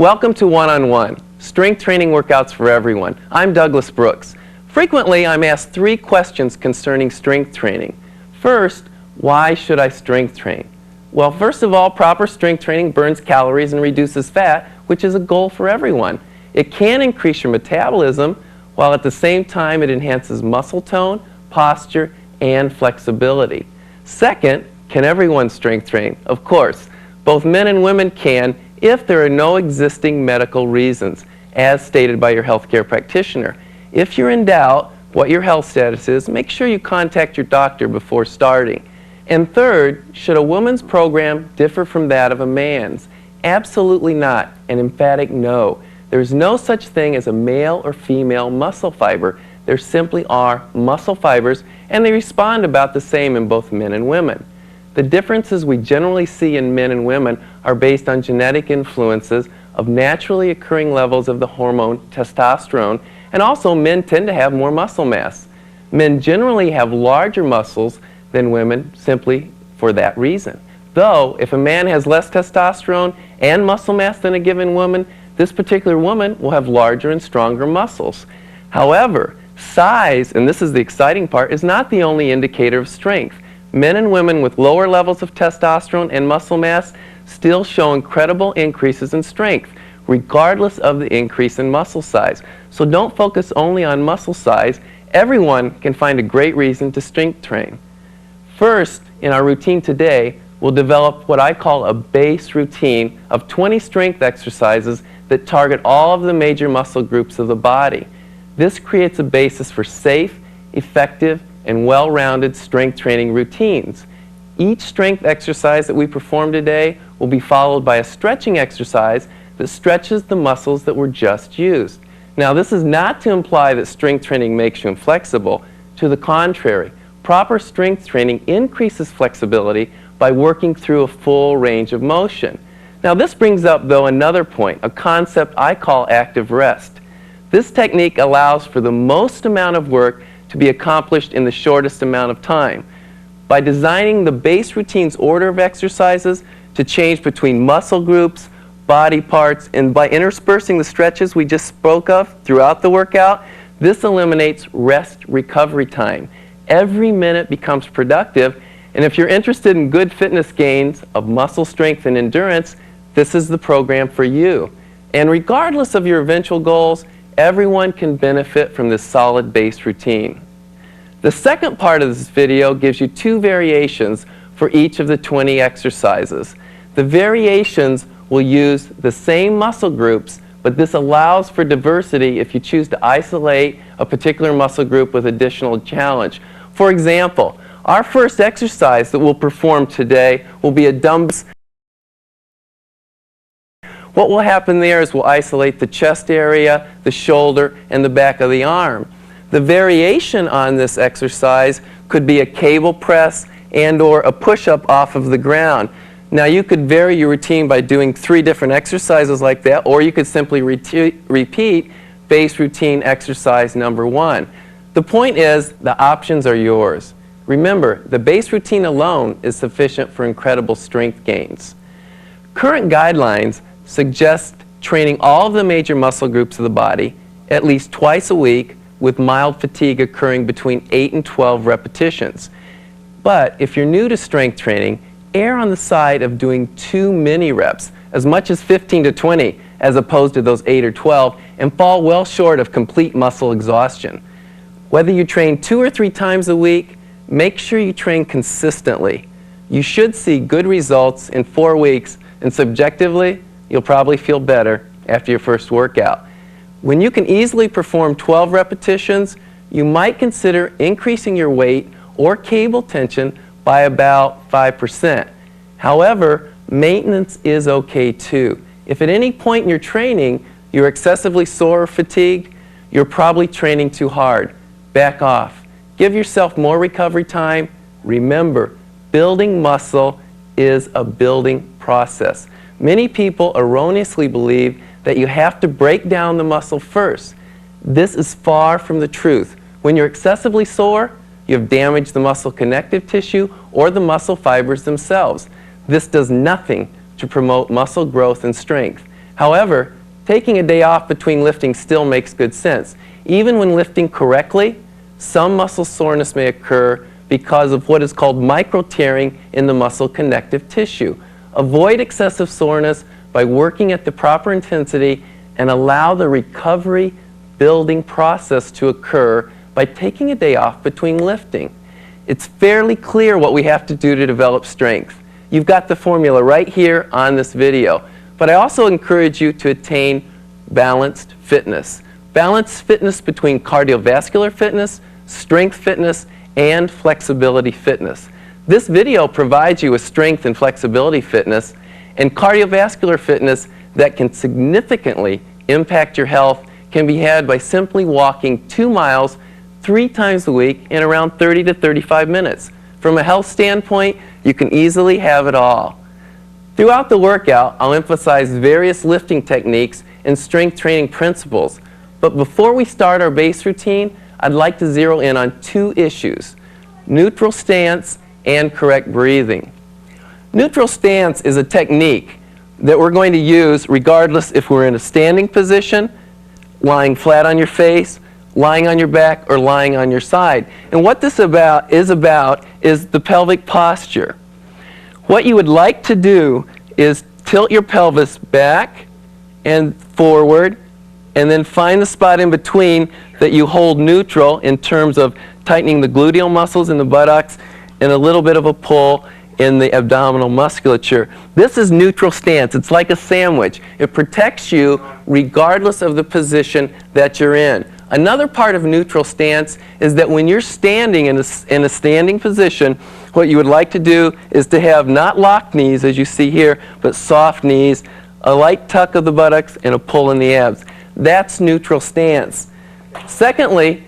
Welcome to One-on-One, strength training workouts for everyone. I'm Douglas Brooks. Frequently, I'm asked 3 questions concerning strength training. First, why should I strength train? Well, first of all, proper strength training burns calories and reduces fat, which is a goal for everyone. It can increase your metabolism, while at the same time it enhances muscle tone, posture, and flexibility. Second, can everyone strength train? Of course. Both men and women can if there are no existing medical reasons, as stated by your healthcare practitioner. If you're in doubt what your health status is, make sure you contact your doctor before starting. And third, should a woman's program differ from that of a man's? Absolutely not, an emphatic no. There's no such thing as a male or female muscle fiber. There simply are muscle fibers, and they respond about the same in both men and women. The differences we generally see in men and women are based on genetic influences of naturally occurring levels of the hormone testosterone, and also men tend to have more muscle mass. Men generally have larger muscles than women simply for that reason. Though, if a man has less testosterone and muscle mass than a given woman, this particular woman will have larger and stronger muscles. However, size, and this is the exciting part, is not the only indicator of strength. Men and women with lower levels of testosterone and muscle mass still show incredible increases in strength, regardless of the increase in muscle size. So don't focus only on muscle size. Everyone can find a great reason to strength train. First, in our routine today, we'll develop what I call a base routine of 20 strength exercises that target all of the major muscle groups of the body. This creates a basis for safe, effective, and well-rounded strength training routines. Each strength exercise that we perform today will be followed by a stretching exercise that stretches the muscles that were just used. Now, this is not to imply that strength training makes you inflexible. To the contrary, proper strength training increases flexibility by working through a full range of motion. Now, this brings up, though, another point, a concept I call active rest. This technique allows for the most amount of work to be accomplished in the shortest amount of time. By designing the base routine's order of exercises to change between muscle groups, body parts, and by interspersing the stretches we just spoke of throughout the workout, this eliminates rest recovery time. Every minute becomes productive, and if you're interested in good fitness gains of muscle strength and endurance, this is the program for you. And regardless of your eventual goals, everyone can benefit from this solid base routine. The second part of this video gives you 2 variations for each of the 20 exercises. The variations will use the same muscle groups, but this allows for diversity if you choose to isolate a particular muscle group with additional challenge. For example, our first exercise that we'll perform today will be a dumbbell. What will happen there is we'll isolate the chest area, the shoulder, and the back of the arm. The variation on this exercise could be a cable press and or a push-up off of the ground. Now, you could vary your routine by doing 3 different exercises like that, or you could simply repeat base routine exercise number 1. The point is, the options are yours. Remember, the base routine alone is sufficient for incredible strength gains. Current guidelines suggest training all of the major muscle groups of the body at least twice a week, with mild fatigue occurring between 8 and 12 repetitions. But if you're new to strength training, err on the side of doing too many reps, as much as 15 to 20, as opposed to those 8 or 12, and fall well short of complete muscle exhaustion. Whether you train 2 or 3 times a week, make sure you train consistently. You should see good results in 4 weeks, and subjectively, you'll probably feel better after your first workout. When you can easily perform 12 repetitions, you might consider increasing your weight or cable tension by about 5%. However, maintenance is okay too. If at any point in your training you're excessively sore or fatigued, you're probably training too hard. Back off. Give yourself more recovery time. Remember, building muscle is a building process. Many people erroneously believe that you have to break down the muscle first. This is far from the truth. When you're excessively sore, you have damaged the muscle connective tissue or the muscle fibers themselves. This does nothing to promote muscle growth and strength. However, taking a day off between lifting still makes good sense. Even when lifting correctly, some muscle soreness may occur because of what is called micro-tearing in the muscle connective tissue. Avoid excessive soreness by working at the proper intensity and allow the recovery building process to occur by taking a day off between lifting. It's fairly clear what we have to do to develop strength. You've got the formula right here on this video. But I also encourage you to attain balanced fitness. Balanced fitness between cardiovascular fitness, strength fitness, and flexibility fitness. This video provides you with strength and flexibility fitness and cardiovascular fitness that can significantly impact your health can be had by simply walking 2 miles 3 times a week in around 30 to 35 minutes. From a health standpoint, you can easily have it all. Throughout the workout, I'll emphasize various lifting techniques and strength training principles. But before we start our base routine, I'd like to zero in on 2 issues: neutral stance and correct breathing. Neutral stance is a technique that we're going to use regardless if we're in a standing position, lying flat on your face, lying on your back, or lying on your side. And what this is the pelvic posture. What you would like to do is tilt your pelvis back and forward, and then find the spot in between that you hold neutral in terms of tightening the gluteal muscles in the buttocks and a little bit of a pull in the abdominal musculature. This is neutral stance. It's like a sandwich. It protects you regardless of the position that you're in. Another part of neutral stance is that when you're standing in a standing position, what you would like to do is to have not locked knees, as you see here, but soft knees, a light tuck of the buttocks, and a pull in the abs. That's neutral stance. Secondly,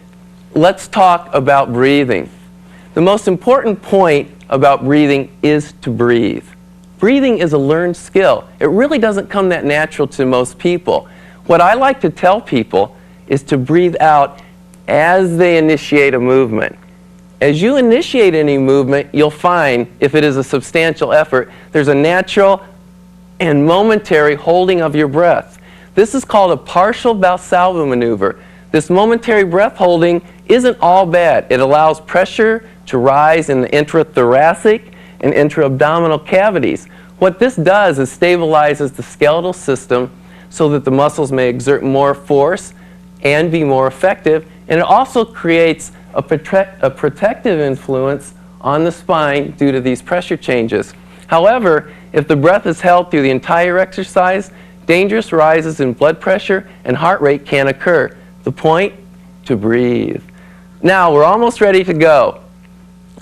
let's talk about breathing. The most important point about breathing is to breathe. Breathing is a learned skill. It really doesn't come that natural to most people. What I like to tell people is to breathe out as they initiate a movement. As you initiate any movement, you'll find, if it is a substantial effort, there's a natural and momentary holding of your breath. This is called a partial Valsalva maneuver. This momentary breath holding isn't all bad. It allows pressure to rise in the intrathoracic and intra-abdominal cavities. What this does is stabilizes the skeletal system so that the muscles may exert more force and be more effective, and it also creates a protective influence on the spine due to these pressure changes. However, if the breath is held through the entire exercise, dangerous rises in blood pressure and heart rate can occur. The point? To breathe. Now, we're almost ready to go.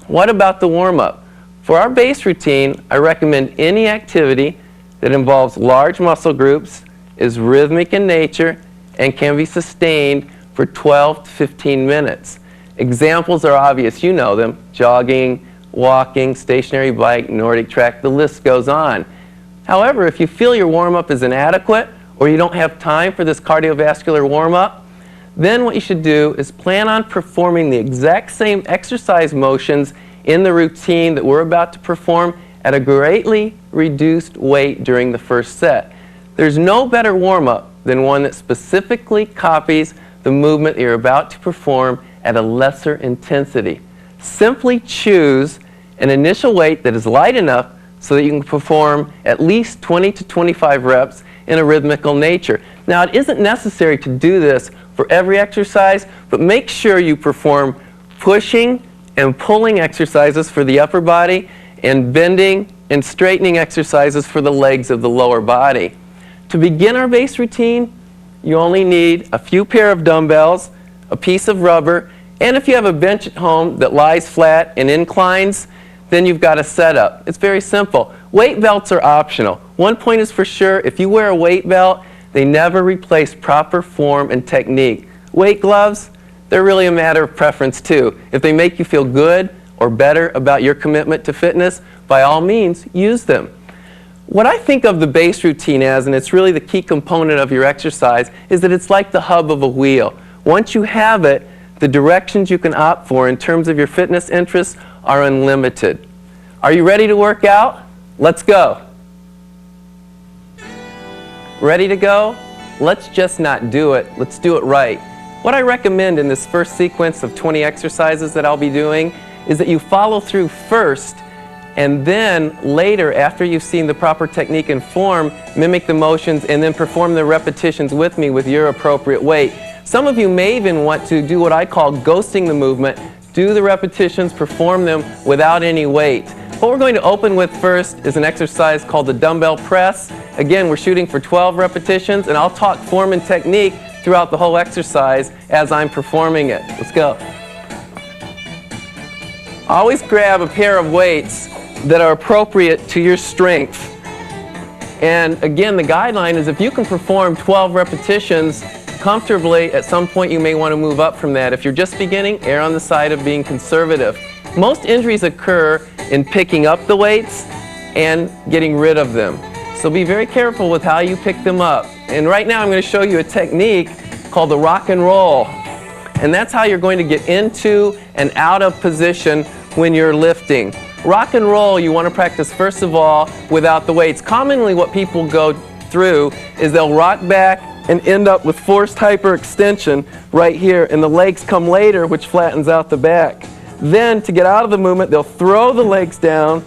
What about the warm-up? For our base routine, I recommend any activity that involves large muscle groups, is rhythmic in nature, and can be sustained for 12 to 15 minutes. Examples are obvious, you know them: jogging, walking, stationary bike, Nordic track, the list goes on. However, if you feel your warm-up is inadequate or you don't have time for this cardiovascular warm-up, then what you should do is plan on performing the exact same exercise motions in the routine that we're about to perform at a greatly reduced weight during the first set. There's no better warm-up than one that specifically copies the movement that you're about to perform at a lesser intensity. Simply choose an initial weight that is light enough so that you can perform at least 20 to 25 reps in a rhythmical nature. Now, it isn't necessary to do this for every exercise, but make sure you perform pushing and pulling exercises for the upper body and bending and straightening exercises for the legs of the lower body. To begin our base routine, you only need a few pair of dumbbells, a piece of rubber, and if you have a bench at home that lies flat and inclines, then you've got a setup. It's very simple. Weight belts are optional. One point is for sure: if you wear a weight belt, they never replace proper form and technique. Weight gloves, they're really a matter of preference too. If they make you feel good or better about your commitment to fitness, by all means, use them. What I think of the base routine as, and it's really the key component of your exercise, is that it's like the hub of a wheel. Once you have it, the directions you can opt for in terms of your fitness interests are unlimited. Are you ready to work out? Let's go. Ready to go? Let's just not do it. Let's do it right. What I recommend in this first sequence of 20 exercises that I'll be doing is that you follow through first, and then later, after you've seen the proper technique and form, mimic the motions and then perform the repetitions with me with your appropriate weight. Some of you may even want to do what I call ghosting the movement. Do the repetitions, perform them without any weight. What we're going to open with first is an exercise called the dumbbell press. Again, we're shooting for 12 repetitions, and I'll talk form and technique throughout the whole exercise as I'm performing it. Let's go. Always grab a pair of weights that are appropriate to your strength. And again, the guideline is if you can perform 12 repetitions comfortably, at some point you may want to move up from that. If you're just beginning, err on the side of being conservative. Most injuries occur in picking up the weights and getting rid of them. So be very careful with how you pick them up. And right now I'm going to show you a technique called the rock and roll. And that's how you're going to get into and out of position when you're lifting. Rock and roll you want to practice first of all without the weights. Commonly what people go through is they'll rock back and end up with forced hyperextension right here, and the legs come later, which flattens out the back. Then to get out of the movement, they'll throw the legs down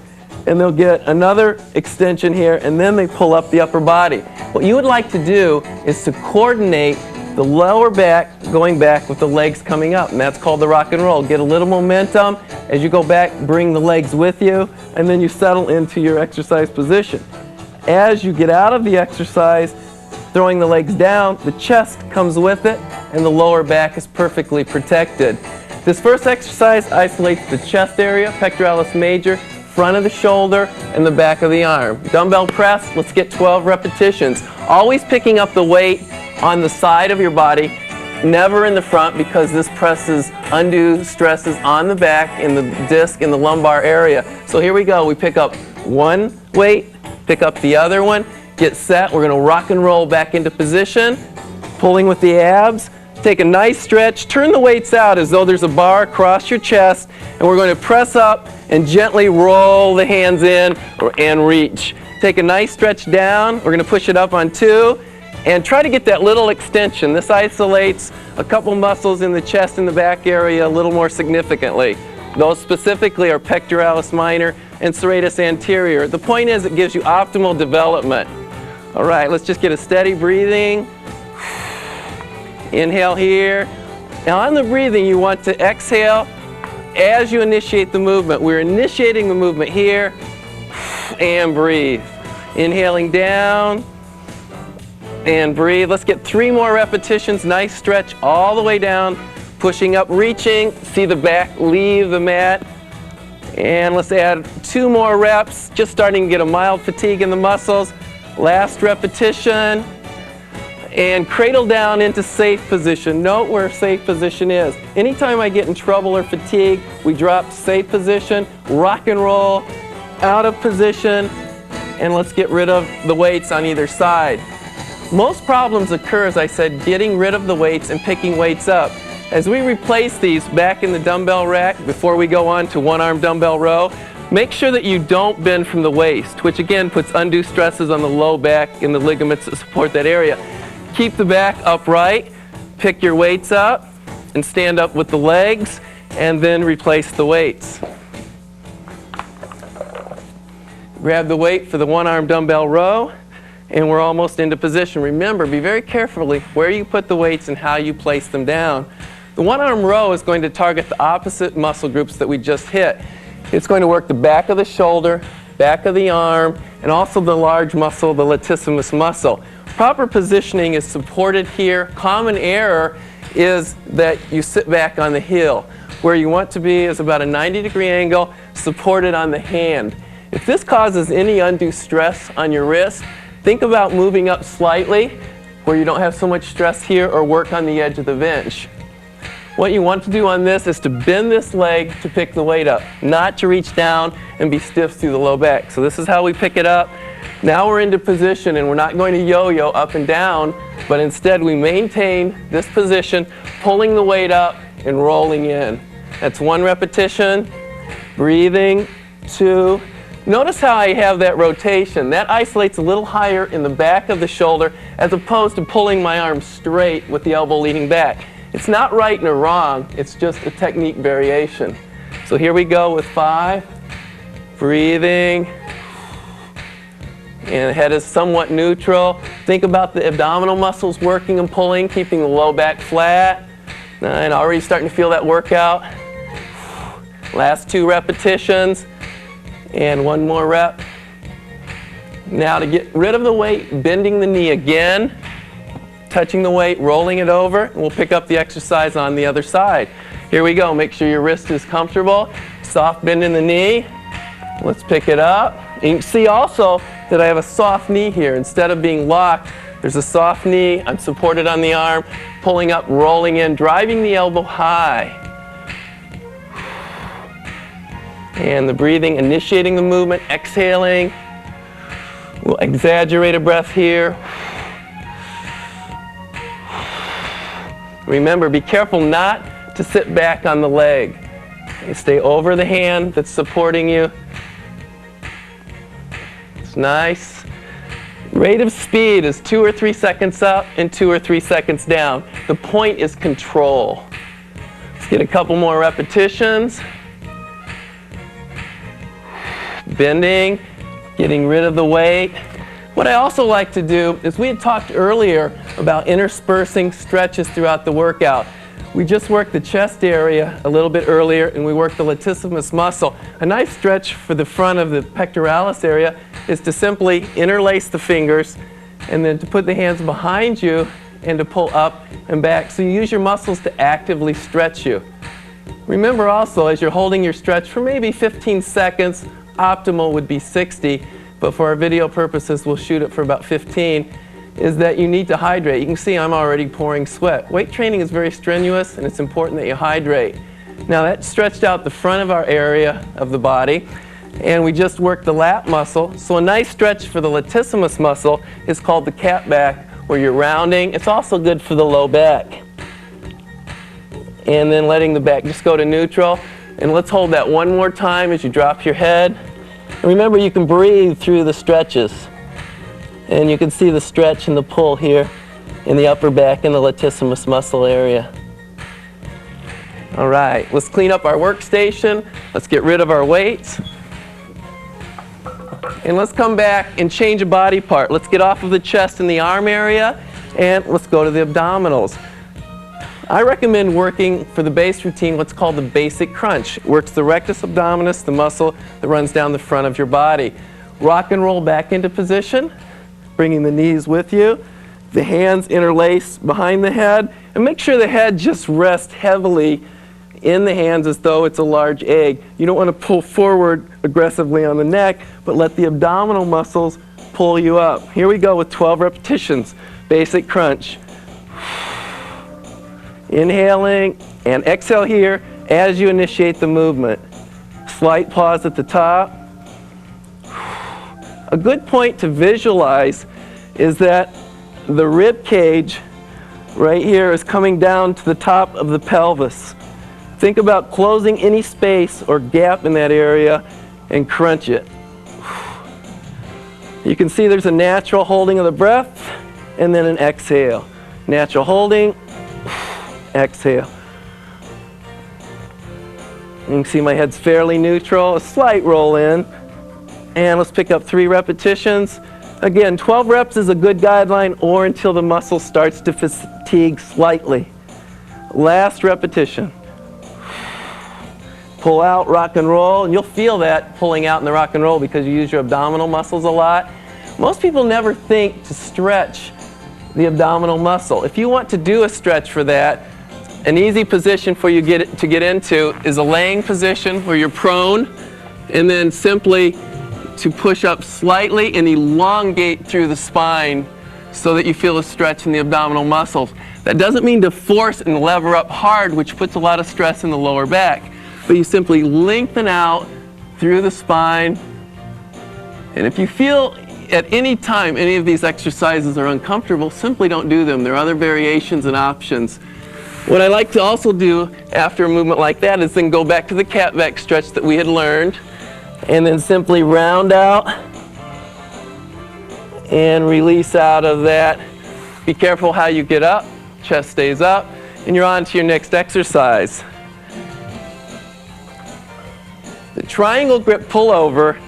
and they'll get another extension here, and then they pull up the upper body. What you would like to do is to coordinate the lower back going back with the legs coming up, and that's called the rock and roll. Get a little momentum as you go back, bring the legs with you, and then you settle into your exercise position. As you get out of the exercise, throwing the legs down, the chest comes with it, and the lower back is perfectly protected. This first exercise isolates the chest area, pectoralis major, front of the shoulder, and the back of the arm. Dumbbell press, let's get 12 repetitions. Always picking up the weight on the side of your body, never in the front, because this presses undue stresses on the back, in the disc, in the lumbar area. So here we go. We pick up one weight, pick up the other one, get set. We're going to rock and roll back into position, pulling with the abs. Take a nice stretch, turn the weights out as though there's a bar across your chest, and we're going to press up and gently roll the hands in and reach. Take a nice stretch down. We're going to push it up on 2 and try to get that little extension. This isolates a couple muscles in the chest and the back area a little more significantly. Those specifically are pectoralis minor and serratus anterior. The point is it gives you optimal development. All right, let's just get a steady breathing. Inhale here. Now on the breathing, you want to exhale as you initiate the movement. We're initiating the movement here, and breathe. Inhaling down, and breathe. Let's get 3 more repetitions. Nice stretch all the way down, pushing up, reaching. See the back leave the mat. And let's add 2 more reps, just starting to get a mild fatigue in the muscles. Last repetition. And cradle down into safe position. Note where safe position is. Anytime I get in trouble or fatigue, we drop safe position, rock and roll, out of position, and let's get rid of the weights on either side. Most problems occur, as I said, getting rid of the weights and picking weights up. As we replace these back in the dumbbell rack before we go on to one-arm dumbbell row, make sure that you don't bend from the waist, which again puts undue stresses on the low back and the ligaments that support that area. Keep the back upright, pick your weights up, and stand up with the legs, and then replace the weights. Grab the weight for the one-arm dumbbell row, and we're almost into position. Remember, be very carefully where you put the weights and how you place them down. The one-arm row is going to target the opposite muscle groups that we just hit. It's going to work the back of the shoulder, back of the arm, and also the large muscle, the latissimus muscle. Proper positioning is supported here. Common error is that you sit back on the heel. Where you want to be is about a 90-degree angle, supported on the hand. If this causes any undue stress on your wrist, think about moving up slightly where you don't have so much stress here, or work on the edge of the bench. What you want to do on this is to bend this leg to pick the weight up, not to reach down and be stiff through the low back. So this is how we pick it up. Now we're into position, and we're not going to yo-yo up and down, but instead we maintain this position, pulling the weight up and rolling in. That's 1 repetition, breathing, 2, Notice how I have that rotation. That isolates a little higher in the back of the shoulder as opposed to pulling my arm straight with the elbow leaning back. It's not right nor wrong, it's just a technique variation. So here we go with 5. Breathing. And the head is somewhat neutral. Think about the abdominal muscles working and pulling, keeping the low back flat. 9, already starting to feel that workout. Last 2 repetitions. And 1 more rep. Now to get rid of the weight, bending the knee again, touching the weight, rolling it over, and we'll pick up the exercise on the other side. Here we go. Make sure your wrist is comfortable. Soft bend in the knee. Let's pick it up. And you can see also that I have a soft knee here. Instead of being locked, there's a soft knee. I'm supported on the arm, pulling up, rolling in, driving the elbow high. And the breathing, initiating the movement, exhaling. We'll exaggerate a breath here. Remember, be careful not to sit back on the leg. Stay over the hand that's supporting you. It's nice. Rate of speed is 2 or 3 seconds up and 2 or 3 seconds down. The point is control. Let's get a couple more repetitions. Bending, getting rid of the weight. What I also like to do is we had talked earlier about interspersing stretches throughout the workout. We just worked the chest area a little bit earlier and we worked the latissimus muscle. A nice stretch for the front of the pectoralis area is to simply interlace the fingers and then to put the hands behind you and to pull up and back. So you use your muscles to actively stretch you. Remember also, as you're holding your stretch for maybe 15 seconds, optimal would be 60, but for our video purposes we'll shoot it for about 15, is that you need to hydrate. You can see I'm already pouring sweat. Weight training is very strenuous and it's important that you hydrate. Now that stretched out the front of our area of the body and we just worked the lat muscle. So a nice stretch for the latissimus muscle is called the cat back, where you're rounding. It's also good for the low back. And then letting the back just go to neutral. And let's hold that one more time as you drop your head. And remember, you can breathe through the stretches. And you can see the stretch and the pull here in the upper back and the latissimus muscle area. All right, let's clean up our workstation. Let's get rid of our weights. And let's come back and change a body part. Let's get off of the chest and the arm area, and let's go to the abdominals. I recommend working for the base routine what's called the basic crunch. It works the rectus abdominis, the muscle that runs down the front of your body. Rock and roll back into position, bringing the knees with you. The hands interlace behind the head, and make sure the head just rests heavily in the hands as though it's a large egg. You don't want to pull forward aggressively on the neck, but let the abdominal muscles pull you up. Here we go with 12 repetitions. Basic crunch. Inhaling and exhale here as you initiate the movement. Slight pause at the top. A good point to visualize is that the rib cage right here is coming down to the top of the pelvis. Think about closing any space or gap in that area and crunch it. You can see there's a natural holding of the breath and then an exhale. Natural holding, exhale. You can see my head's fairly neutral, a slight roll in. And let's pick up 3 repetitions. Again, 12 reps is a good guideline, or until the muscle starts to fatigue slightly. Last repetition. Pull out, rock and roll, and you'll feel that pulling out in the rock and roll because you use your abdominal muscles a lot. Most people never think to stretch the abdominal muscle. If you want to do a stretch for that, an easy position for you to get into is a laying position where you're prone, and then simply to push up slightly and elongate through the spine so that you feel a stretch in the abdominal muscles. That doesn't mean to force and lever up hard, which puts a lot of stress in the lower back. But you simply lengthen out through the spine. And if you feel at any time any of these exercises are uncomfortable, simply don't do them. There are other variations and options. What I like to also do after a movement like that is then go back to the cat back stretch that we had learned. And then simply round out and release out of that. Be careful how you get up. Chest stays up. And you're on to your next exercise. The triangle grip pullover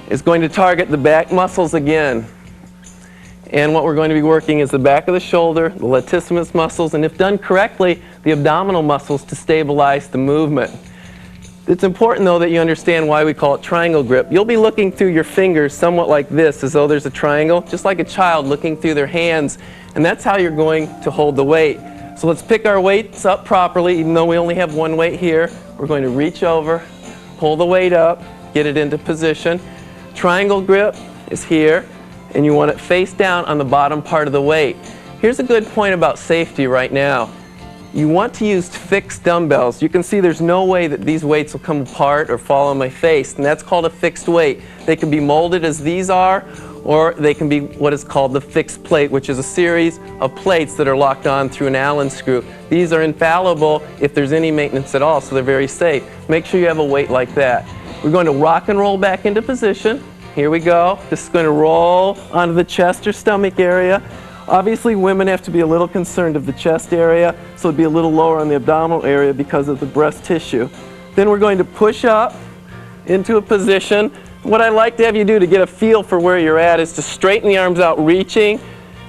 is going to target the back muscles again. And what we're going to be working is the back of the shoulder, the latissimus muscles, and if done correctly, the abdominal muscles to stabilize the movement. It's important, though, that you understand why we call it triangle grip. You'll be looking through your fingers somewhat like this, as though there's a triangle, just like a child looking through their hands, and that's how you're going to hold the weight. So let's pick our weights up properly, even though we only have one weight here. We're going to reach over, pull the weight up, get it into position. Triangle grip is here, and you want it face down on the bottom part of the weight. Here's a good point about safety right now. You want to use fixed dumbbells. You can see there's no way that these weights will come apart or fall on my face, and that's called a fixed weight. They can be molded as these are, or they can be what is called the fixed plate, which is a series of plates that are locked on through an Allen screw. These are infallible if there's any maintenance at all, so they're very safe. Make sure you have a weight like that. We're going to rock and roll back into position. Here we go. This is going to roll onto the chest or stomach area. Obviously, women have to be a little concerned of the chest area, so it'd be a little lower on the abdominal area because of the breast tissue. Then we're going to push up into a position. What I like to have you do to get a feel for where you're at is to straighten the arms out, reaching,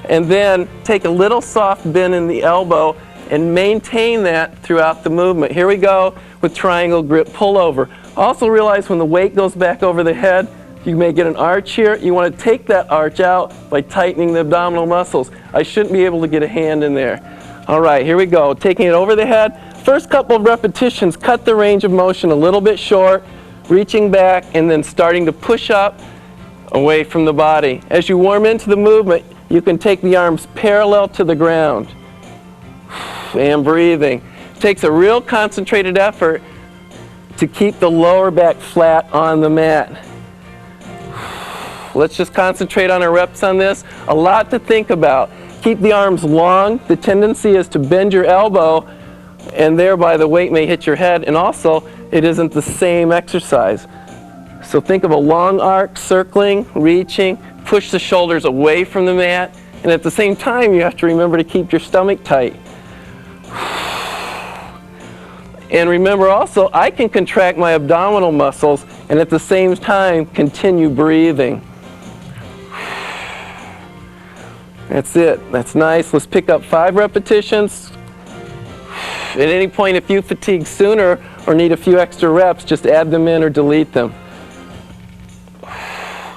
and then take a little soft bend in the elbow and maintain that throughout the movement. Here we go with triangle grip pullover. Also realize when the weight goes back over the head, you may get an arch here. You want to take that arch out by tightening the abdominal muscles. I shouldn't be able to get a hand in there. All right, here we go. Taking it over the head. First couple of repetitions, cut the range of motion a little bit short, reaching back, and then starting to push up away from the body. As you warm into the movement, you can take the arms parallel to the ground. And breathing. It takes a real concentrated effort to keep the lower back flat on the mat. Let's just concentrate on our reps on this. A lot to think about. Keep the arms long. The tendency is to bend your elbow, and thereby the weight may hit your head, and also it isn't the same exercise. So think of a long arc, circling, reaching, push the shoulders away from the mat, and at the same time you have to remember to keep your stomach tight. And remember also, I can contract my abdominal muscles and at the same time continue breathing. That's it. That's nice. Let's pick up 5 repetitions. At any point, if you fatigue sooner or need a few extra reps, just add them in or delete them.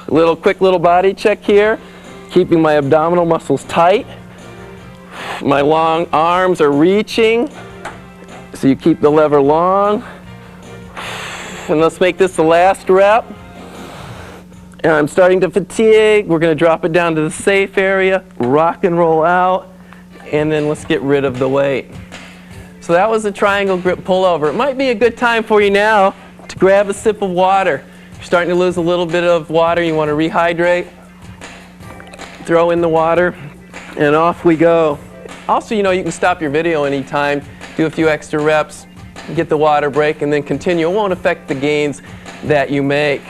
Quick little body check here. Keeping my abdominal muscles tight. My long arms are reaching, so you keep the lever long. And let's make this the last rep. And I'm starting to fatigue. We're going to drop it down to the safe area, rock and roll out, and then let's get rid of the weight. So that was the triangle grip pullover. It might be a good time for you now to grab a sip of water. You're starting to lose a little bit of water. You want to rehydrate. Throw in the water, and off we go. Also, you can stop your video anytime, do a few extra reps, get the water break, and then continue. It won't affect the gains that you make.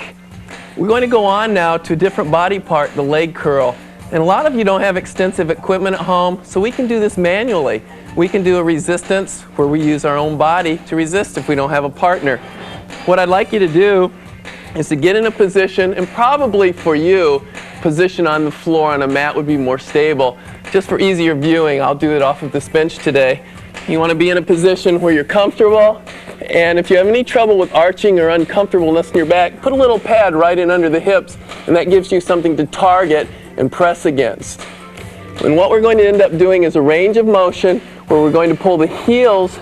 We're going to go on now to a different body part, the leg curl. And a lot of you don't have extensive equipment at home, so we can do this manually. We can do a resistance where we use our own body to resist if we don't have a partner. What I'd like you to do is to get in a position, and probably for you, position on the floor on a mat would be more stable. Just for easier viewing, I'll do it off of this bench today. You want to be in a position where you're comfortable, and if you have any trouble with arching or uncomfortableness in your back, put a little pad right in under the hips, and that gives you something to target and press against. And what we're going to end up doing is a range of motion where we're going to pull the heels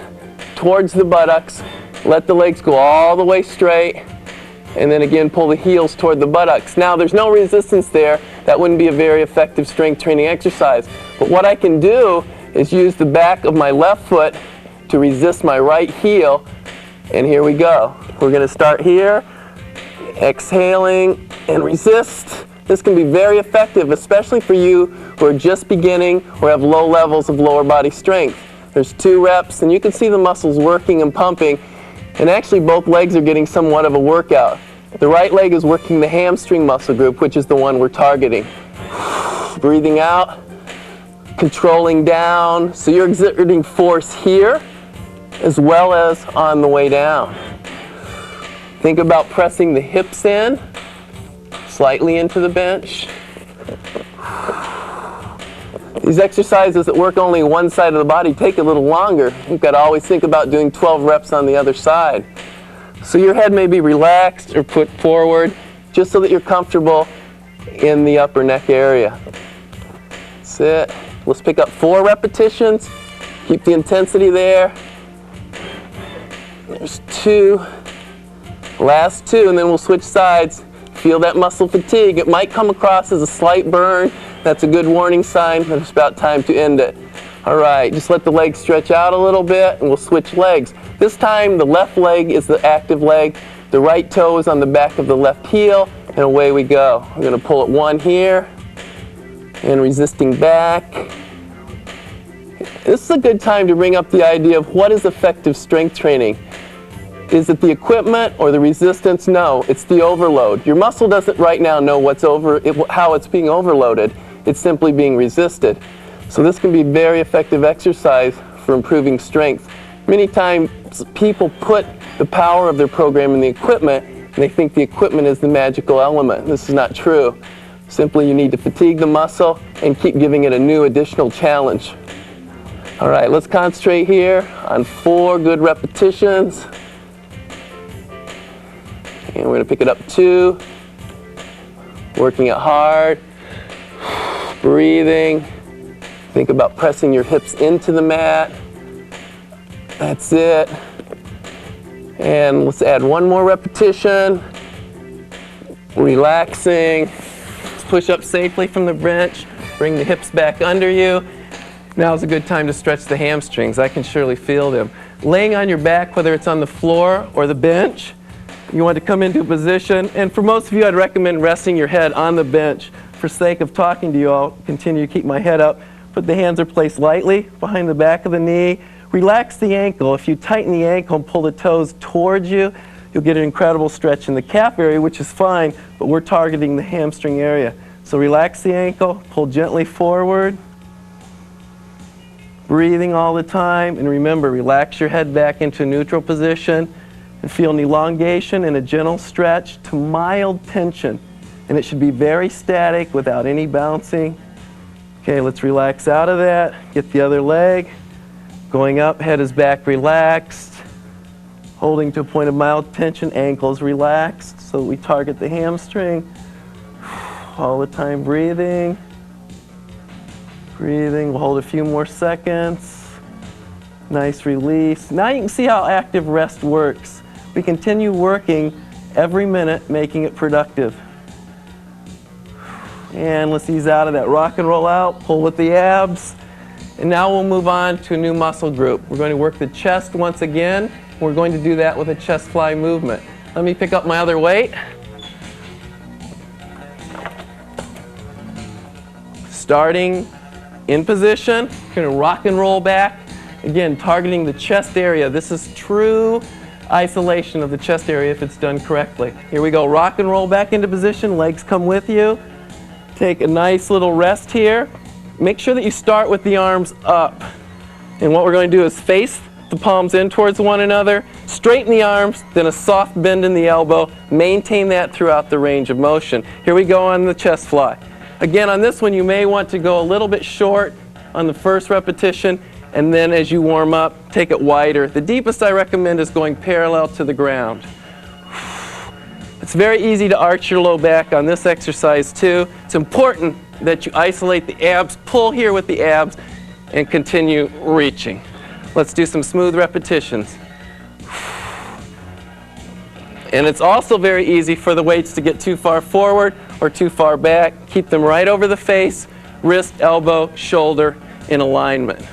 towards the buttocks, let the legs go all the way straight, and then again pull the heels toward the buttocks. Now there's no resistance there. That wouldn't be a very effective strength training exercise. But what I can do is use the back of my left foot to resist my right heel, and here we go. We're going to start here, exhaling and resist. This can be very effective, especially for you who are just beginning or have low levels of lower body strength. There's 2 reps, and you can see the muscles working and pumping, and actually both legs are getting somewhat of a workout. The right leg is working the hamstring muscle group, which is the one we're targeting. Breathing out, controlling down. So you're exerting force here as well as on the way down. Think about pressing the hips in, slightly into the bench. These exercises that work only one side of the body take a little longer. You've got to always think about doing 12 reps on the other side. So your head may be relaxed or put forward, just so that you're comfortable in the upper neck area. That's it. Let's pick up 4 repetitions. Keep the intensity there. There's 2. Last 2, and then we'll switch sides. Feel that muscle fatigue. It might come across as a slight burn. That's a good warning sign that it's about time to end it. All right, just let the legs stretch out a little bit, and we'll switch legs. This time, the left leg is the active leg. The right toe is on the back of the left heel, and away we go. We're going to pull it 1 here, and resisting back. This is a good time to bring up the idea of what is effective strength training. Is it the equipment or the resistance? No, it's the overload. Your muscle doesn't right now know how it's being overloaded. It's simply being resisted. So this can be very effective exercise for improving strength. Many times people put the power of their program in the equipment, and they think the equipment is the magical element. This is not true. Simply you need to fatigue the muscle and keep giving it a new additional challenge. All right, let's concentrate here on 4 good repetitions. And we're going to pick it up 2. Working it hard. Breathing. Think about pressing your hips into the mat. That's it. And let's add 1 more repetition. Relaxing. Let's push up safely from the bench. Bring the hips back under you. Now's a good time to stretch the hamstrings. I can surely feel them. Laying on your back, whether it's on the floor or the bench, you want to come into a position, and for most of you I'd recommend resting your head on the bench. For sake of talking to you, I'll continue to keep my head up. But the hands are placed lightly behind the back of the knee. Relax the ankle. If you tighten the ankle and pull the toes towards you, you'll get an incredible stretch in the calf area, which is fine, but we're targeting the hamstring area. So relax the ankle, pull gently forward. Breathing all the time, and remember, relax your head back into a neutral position. And feel an elongation and a gentle stretch to mild tension. And it should be very static without any bouncing. Okay, let's relax out of that. Get the other leg. Going up, head is back relaxed. Holding to a point of mild tension, ankles relaxed so that we target the hamstring. All the time breathing. Breathing, we'll hold a few more seconds. Nice release. Now you can see how active rest works. We continue working every minute, making it productive. And let's ease out of that. Rock and roll out, pull with the abs. And now we'll move on to a new muscle group. We're going to work the chest once again. We're going to do that with a chest fly movement. Let me pick up my other weight. Starting in position, we're going to rock and roll back. Again, targeting the chest area. This is true isolation of the chest area if it's done correctly. Here we go, rock and roll back into position, legs come with you. Take a nice little rest here. Make sure that you start with the arms up. And what we're going to do is face the palms in towards one another, straighten the arms, then a soft bend in the elbow. Maintain that throughout the range of motion. Here we go on the chest fly. Again, on this one you may want to go a little bit short on the first repetition, and then as you warm up, take it wider. The deepest I recommend is going parallel to the ground. It's very easy to arch your low back on this exercise too. It's important that you isolate the abs, pull here with the abs, and continue reaching. Let's do some smooth repetitions. And it's also very easy for the weights to get too far forward or too far back. Keep them right over the face, wrist, elbow, shoulder in alignment.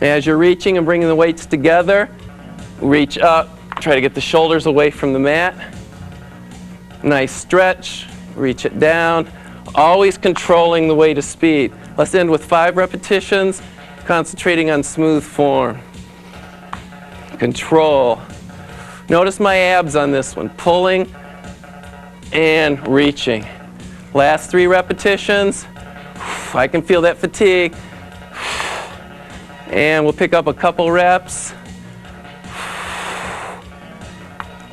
As you're reaching and bringing the weights together, reach up, try to get the shoulders away from the mat. Nice stretch, reach it down, always controlling the weight of speed. Let's end with 5 repetitions, concentrating on smooth form. Control. Notice my abs on this one, pulling and reaching. Last 3 repetitions. I can feel that fatigue. And we'll pick up a couple reps.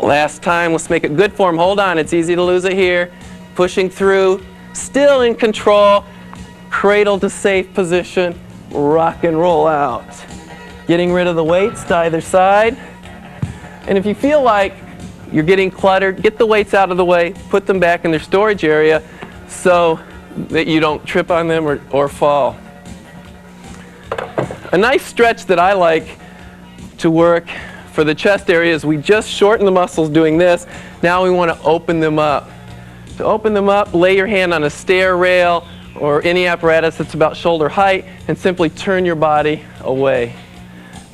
Last time, let's make it good form. Hold on, it's easy to lose it here. Pushing through, still in control. Cradle to safe position, rock and roll out. Getting rid of the weights to either side. And if you feel like you're getting cluttered, get the weights out of the way, put them back in their storage area so that you don't trip on them or fall. A nice stretch that I like to work for the chest area is we just shorten the muscles doing this. Now we want to open them up. To open them up, lay your hand on a stair rail or any apparatus that's about shoulder height and simply turn your body away.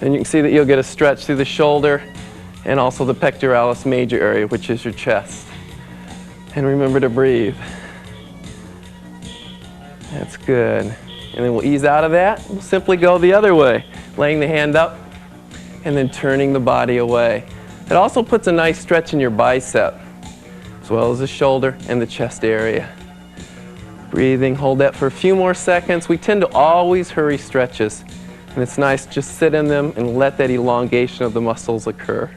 And you can see that you'll get a stretch through the shoulder and also the pectoralis major area, which is your chest. And remember to breathe. That's good. And then we'll ease out of that. We'll simply go the other way, laying the hand up and then turning the body away. It also puts a nice stretch in your bicep, as well as the shoulder and the chest area. Breathing, hold that for a few more seconds. We tend to always hurry stretches, and it's nice to just sit in them and let that elongation of the muscles occur.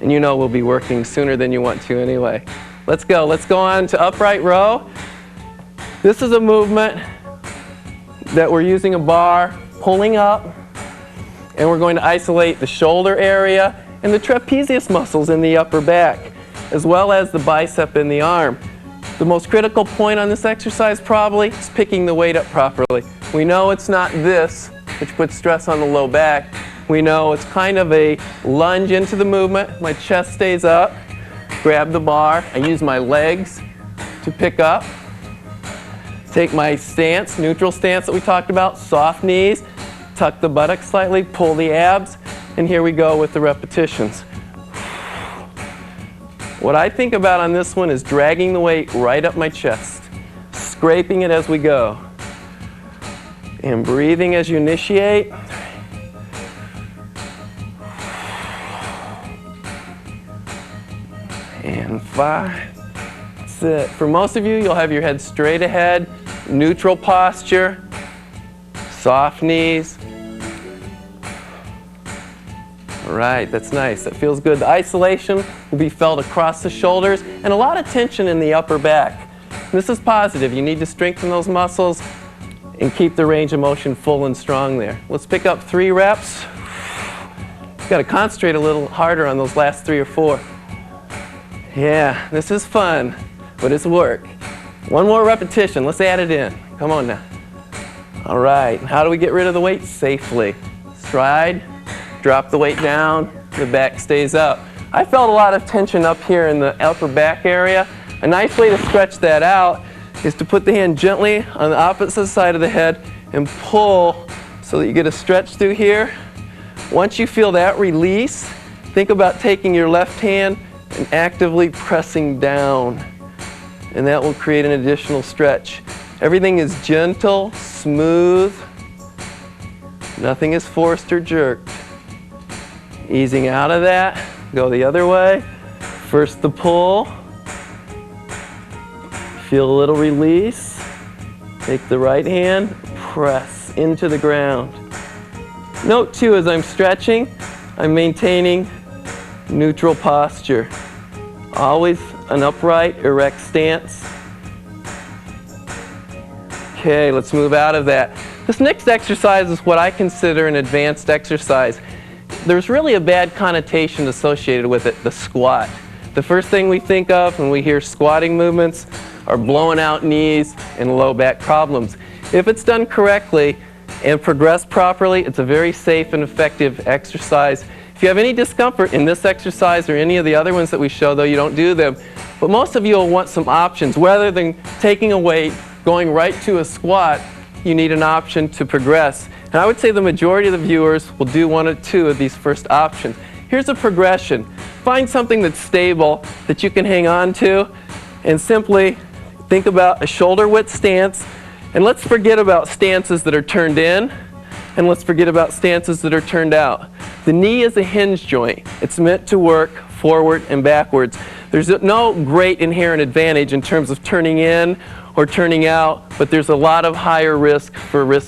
And you know we'll be working sooner than you want to anyway. Let's go. Let's go on to upright row. This is a movement that we're using a bar, pulling up, and we're going to isolate the shoulder area and the trapezius muscles in the upper back, as well as the bicep in the arm. The most critical point on this exercise probably is picking the weight up properly. We know it's not this, which puts stress on the low back. We know it's kind of a lunge into the movement. My chest stays up, grab the bar. I use my legs to pick up. Take my stance, neutral stance that we talked about, soft knees, tuck the buttocks slightly, pull the abs, and here we go with the repetitions. What I think about on this one is dragging the weight right up my chest, scraping it as we go, and breathing as you initiate. And 5. That's it. For most of you, you'll have your head straight ahead, neutral posture, soft knees. All right, that's nice. That feels good. The isolation will be felt across the shoulders and a lot of tension in the upper back. This is positive. You need to strengthen those muscles and keep the range of motion full and strong there. Let's pick up 3 reps. You've got to concentrate a little harder on those last 3 or 4. Yeah, this is fun, but it's work. 1 more repetition. Let's add it in. Come on now. All right, how do we get rid of the weight safely? Stride, drop the weight down, the back stays up. I felt a lot of tension up here in the upper back area. A nice way to stretch that out is to put the hand gently on the opposite side of the head and pull so that you get a stretch through here. Once you feel that release, think about taking your left hand and actively pressing down. And that will create an additional stretch. Everything is gentle, smooth. Nothing is forced or jerked. Easing out of that, go the other way. First the pull. Feel a little release. Take the right hand, press into the ground. Note too, as I'm stretching, I'm maintaining neutral posture. Always an upright, erect stance. Okay, let's move out of that. This next exercise is what I consider an advanced exercise. There's really a bad connotation associated with it, the squat. The first thing we think of when we hear squatting movements are blowing out knees and low back problems. If it's done correctly and progressed properly, it's a very safe and effective exercise. If you have any discomfort in this exercise or any of the other ones that we show, though you don't do them, but most of you will want some options. Rather than taking a weight, going right to a squat, you need an option to progress. And I would say the majority of the viewers will do 1 or 2 of these first options. Here's a progression. Find something that's stable that you can hang on to and simply think about a shoulder width stance. And let's forget about stances that are turned in, and let's forget about stances that are turned out. The knee is a hinge joint. It's meant to work forward and backwards. There's no great inherent advantage in terms of turning in or turning out, but there's a lot of higher risk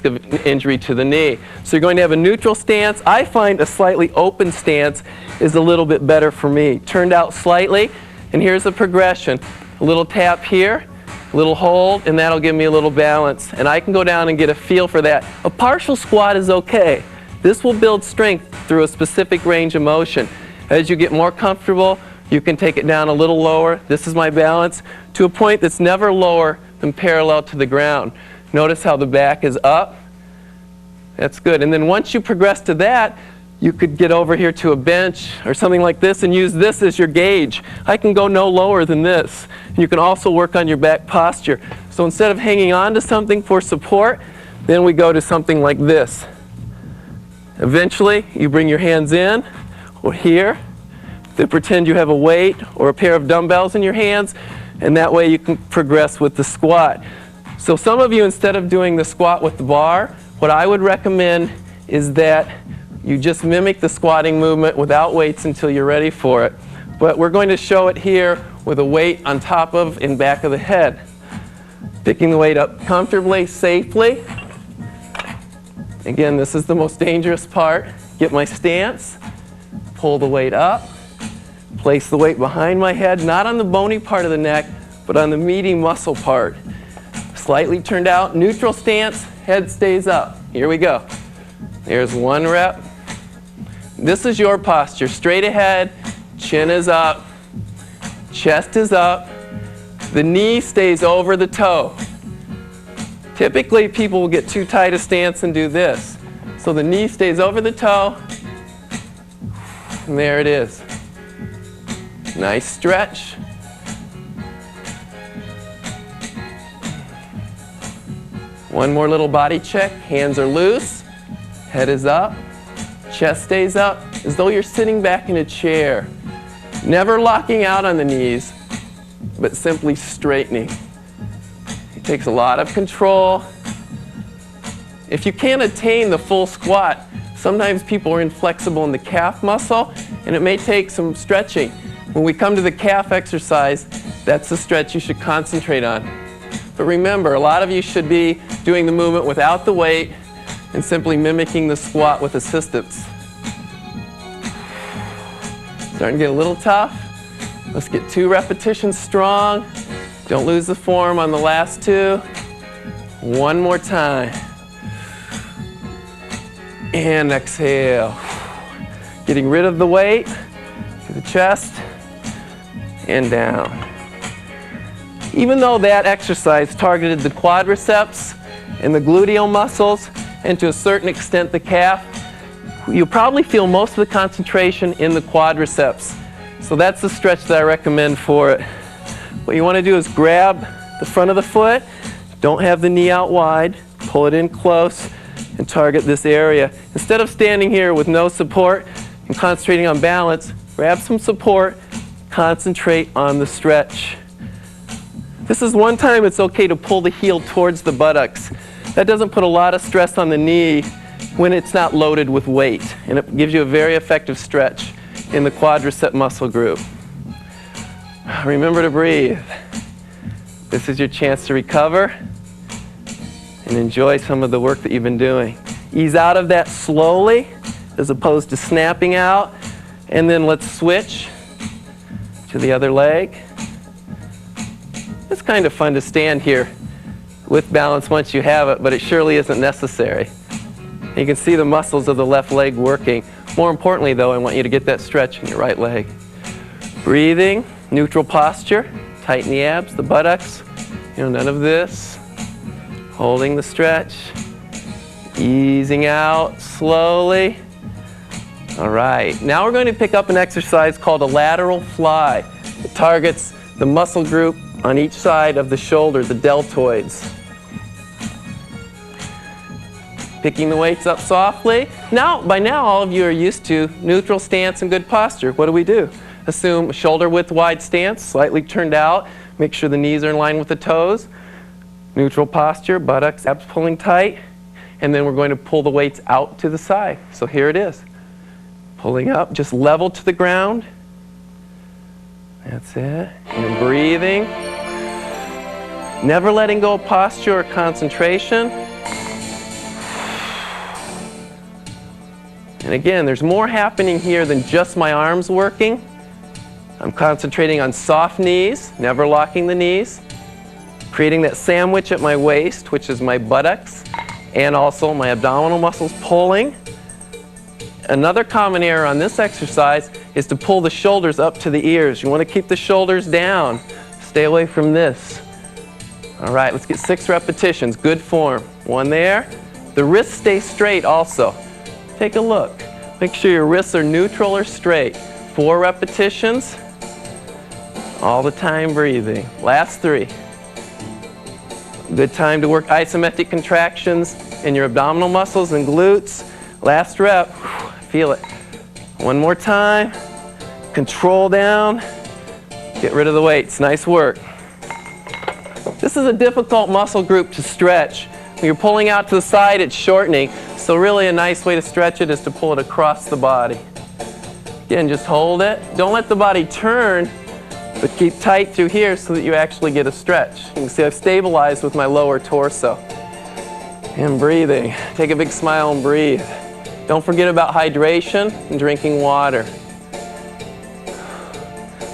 of injury to the knee. So you're going to have a neutral stance. I find a slightly open stance is a little bit better for me. Turned out slightly, and here's the progression. A little tap here, a little hold, and that'll give me a little balance. And I can go down and get a feel for that. A partial squat is okay. This will build strength through a specific range of motion. As you get more comfortable, you can take it down a little lower. This is my balance, to a point that's never lower than parallel to the ground. Notice how the back is up. That's good. And then once you progress to that, you could get over here to a bench or something like this and use this as your gauge. I can go no lower than this. And you can also work on your back posture. So instead of hanging on to something for support, then we go to something like this. Eventually, you bring your hands in or here. Then pretend you have a weight or a pair of dumbbells in your hands, and that way you can progress with the squat. So some of you, instead of doing the squat with the bar, what I would recommend is that you just mimic the squatting movement without weights until you're ready for it. But we're going to show it here with a weight on top of and back of the head. Picking the weight up comfortably, safely. Again, this is the most dangerous part. Get my stance, pull the weight up, place the weight behind my head, not on the bony part of the neck, but on the meaty muscle part. Slightly turned out, neutral stance, head stays up. Here we go. There's one rep. This is your posture. Straight ahead, chin is up, chest is up, the knee stays over the toe. Typically, people will get too tight a stance and do this. So the knee stays over the toe, and there it is. Nice stretch. One more little body check. Hands are loose, head is up, chest stays up, as though you're sitting back in a chair. Never locking out on the knees, but simply straightening. It takes a lot of control. If you can't attain the full squat, sometimes people are inflexible in the calf muscle, and it may take some stretching. When we come to the calf exercise, that's the stretch you should concentrate on. But remember, a lot of you should be doing the movement without the weight and simply mimicking the squat with assistance. Starting to get a little tough. Let's get 2 repetitions strong. Don't lose the form on the last 2. One more time. And exhale. Getting rid of the weight to the chest and down. Even though that exercise targeted the quadriceps and the gluteal muscles, and to a certain extent the calf, you'll probably feel most of the concentration in the quadriceps. So that's the stretch that I recommend for it. What you want to do is grab the front of the foot, don't have the knee out wide, pull it in close, and target this area. Instead of standing here with no support and concentrating on balance, grab some support, concentrate on the stretch. This is one time it's okay to pull the heel towards the buttocks. That doesn't put a lot of stress on the knee when it's not loaded with weight, and it gives you a very effective stretch in the quadricep muscle group. Remember to breathe. This is your chance to recover and enjoy some of the work that you've been doing. Ease out of that slowly as opposed to snapping out, and then let's switch to the other leg. It's kind of fun to stand here with balance once you have it, but it surely isn't necessary. You can see the muscles of the left leg working. More importantly, though, I want you to get that stretch in your right leg. Breathing, neutral posture, tighten the abs, the buttocks. None of this. Holding the stretch. Easing out slowly. All right, now we're going to pick up an exercise called a lateral fly. It targets the muscle group on each side of the shoulder, the deltoids. Picking the weights up softly. By now, all of you are used to neutral stance and good posture. What do? Assume a shoulder width wide stance, slightly turned out. Make sure the knees are in line with the toes. Neutral posture, buttocks, abs pulling tight. And then we're going to pull the weights out to the side. So here it is. Pulling up, just level to the ground. That's it. And breathing. Never letting go of posture or concentration. And again, there's more happening here than just my arms working. I'm concentrating on soft knees, never locking the knees. Creating that sandwich at my waist, which is my buttocks, and also my abdominal muscles pulling. Another common error on this exercise is to pull the shoulders up to the ears. You want to keep the shoulders down. Stay away from this. All right, let's get 6 repetitions. Good form. 1 there. The wrists stay straight also. Take a look. Make sure your wrists are neutral or straight. 4 repetitions. All the time breathing. Last 3. Good time to work isometric contractions in your abdominal muscles and glutes. Last rep. Feel it. 1 more time. Control down. Get rid of the weights. Nice work. This is a difficult muscle group to stretch. When you're pulling out to the side, it's shortening. So really a nice way to stretch it is to pull it across the body. Again, just hold it. Don't let the body turn, but keep tight through here so that you actually get a stretch. You can see I've stabilized with my lower torso. And breathing. Take a big smile and breathe. Don't forget about hydration and drinking water.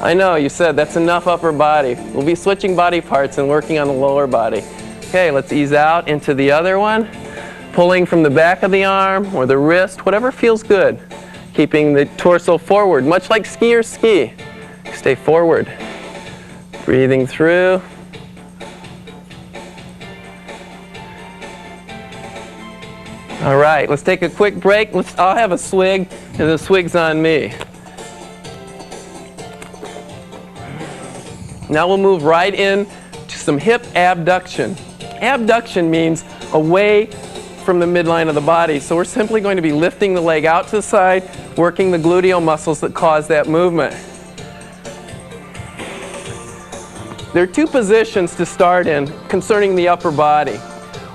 I know, you said that's enough upper body. We'll be switching body parts and working on the lower body. Okay, let's ease out into the other one. Pulling from the back of the arm or the wrist, whatever feels good. Keeping the torso forward, much like skiers ski. Stay forward. Breathing through. All right, let's take a quick break. I'll have a swig, and the swig's on me. Now we'll move right in to some hip abduction. Abduction means away from the midline of the body. So we're simply going to be lifting the leg out to the side, working the gluteal muscles that cause that movement. There are 2 positions to start in concerning the upper body.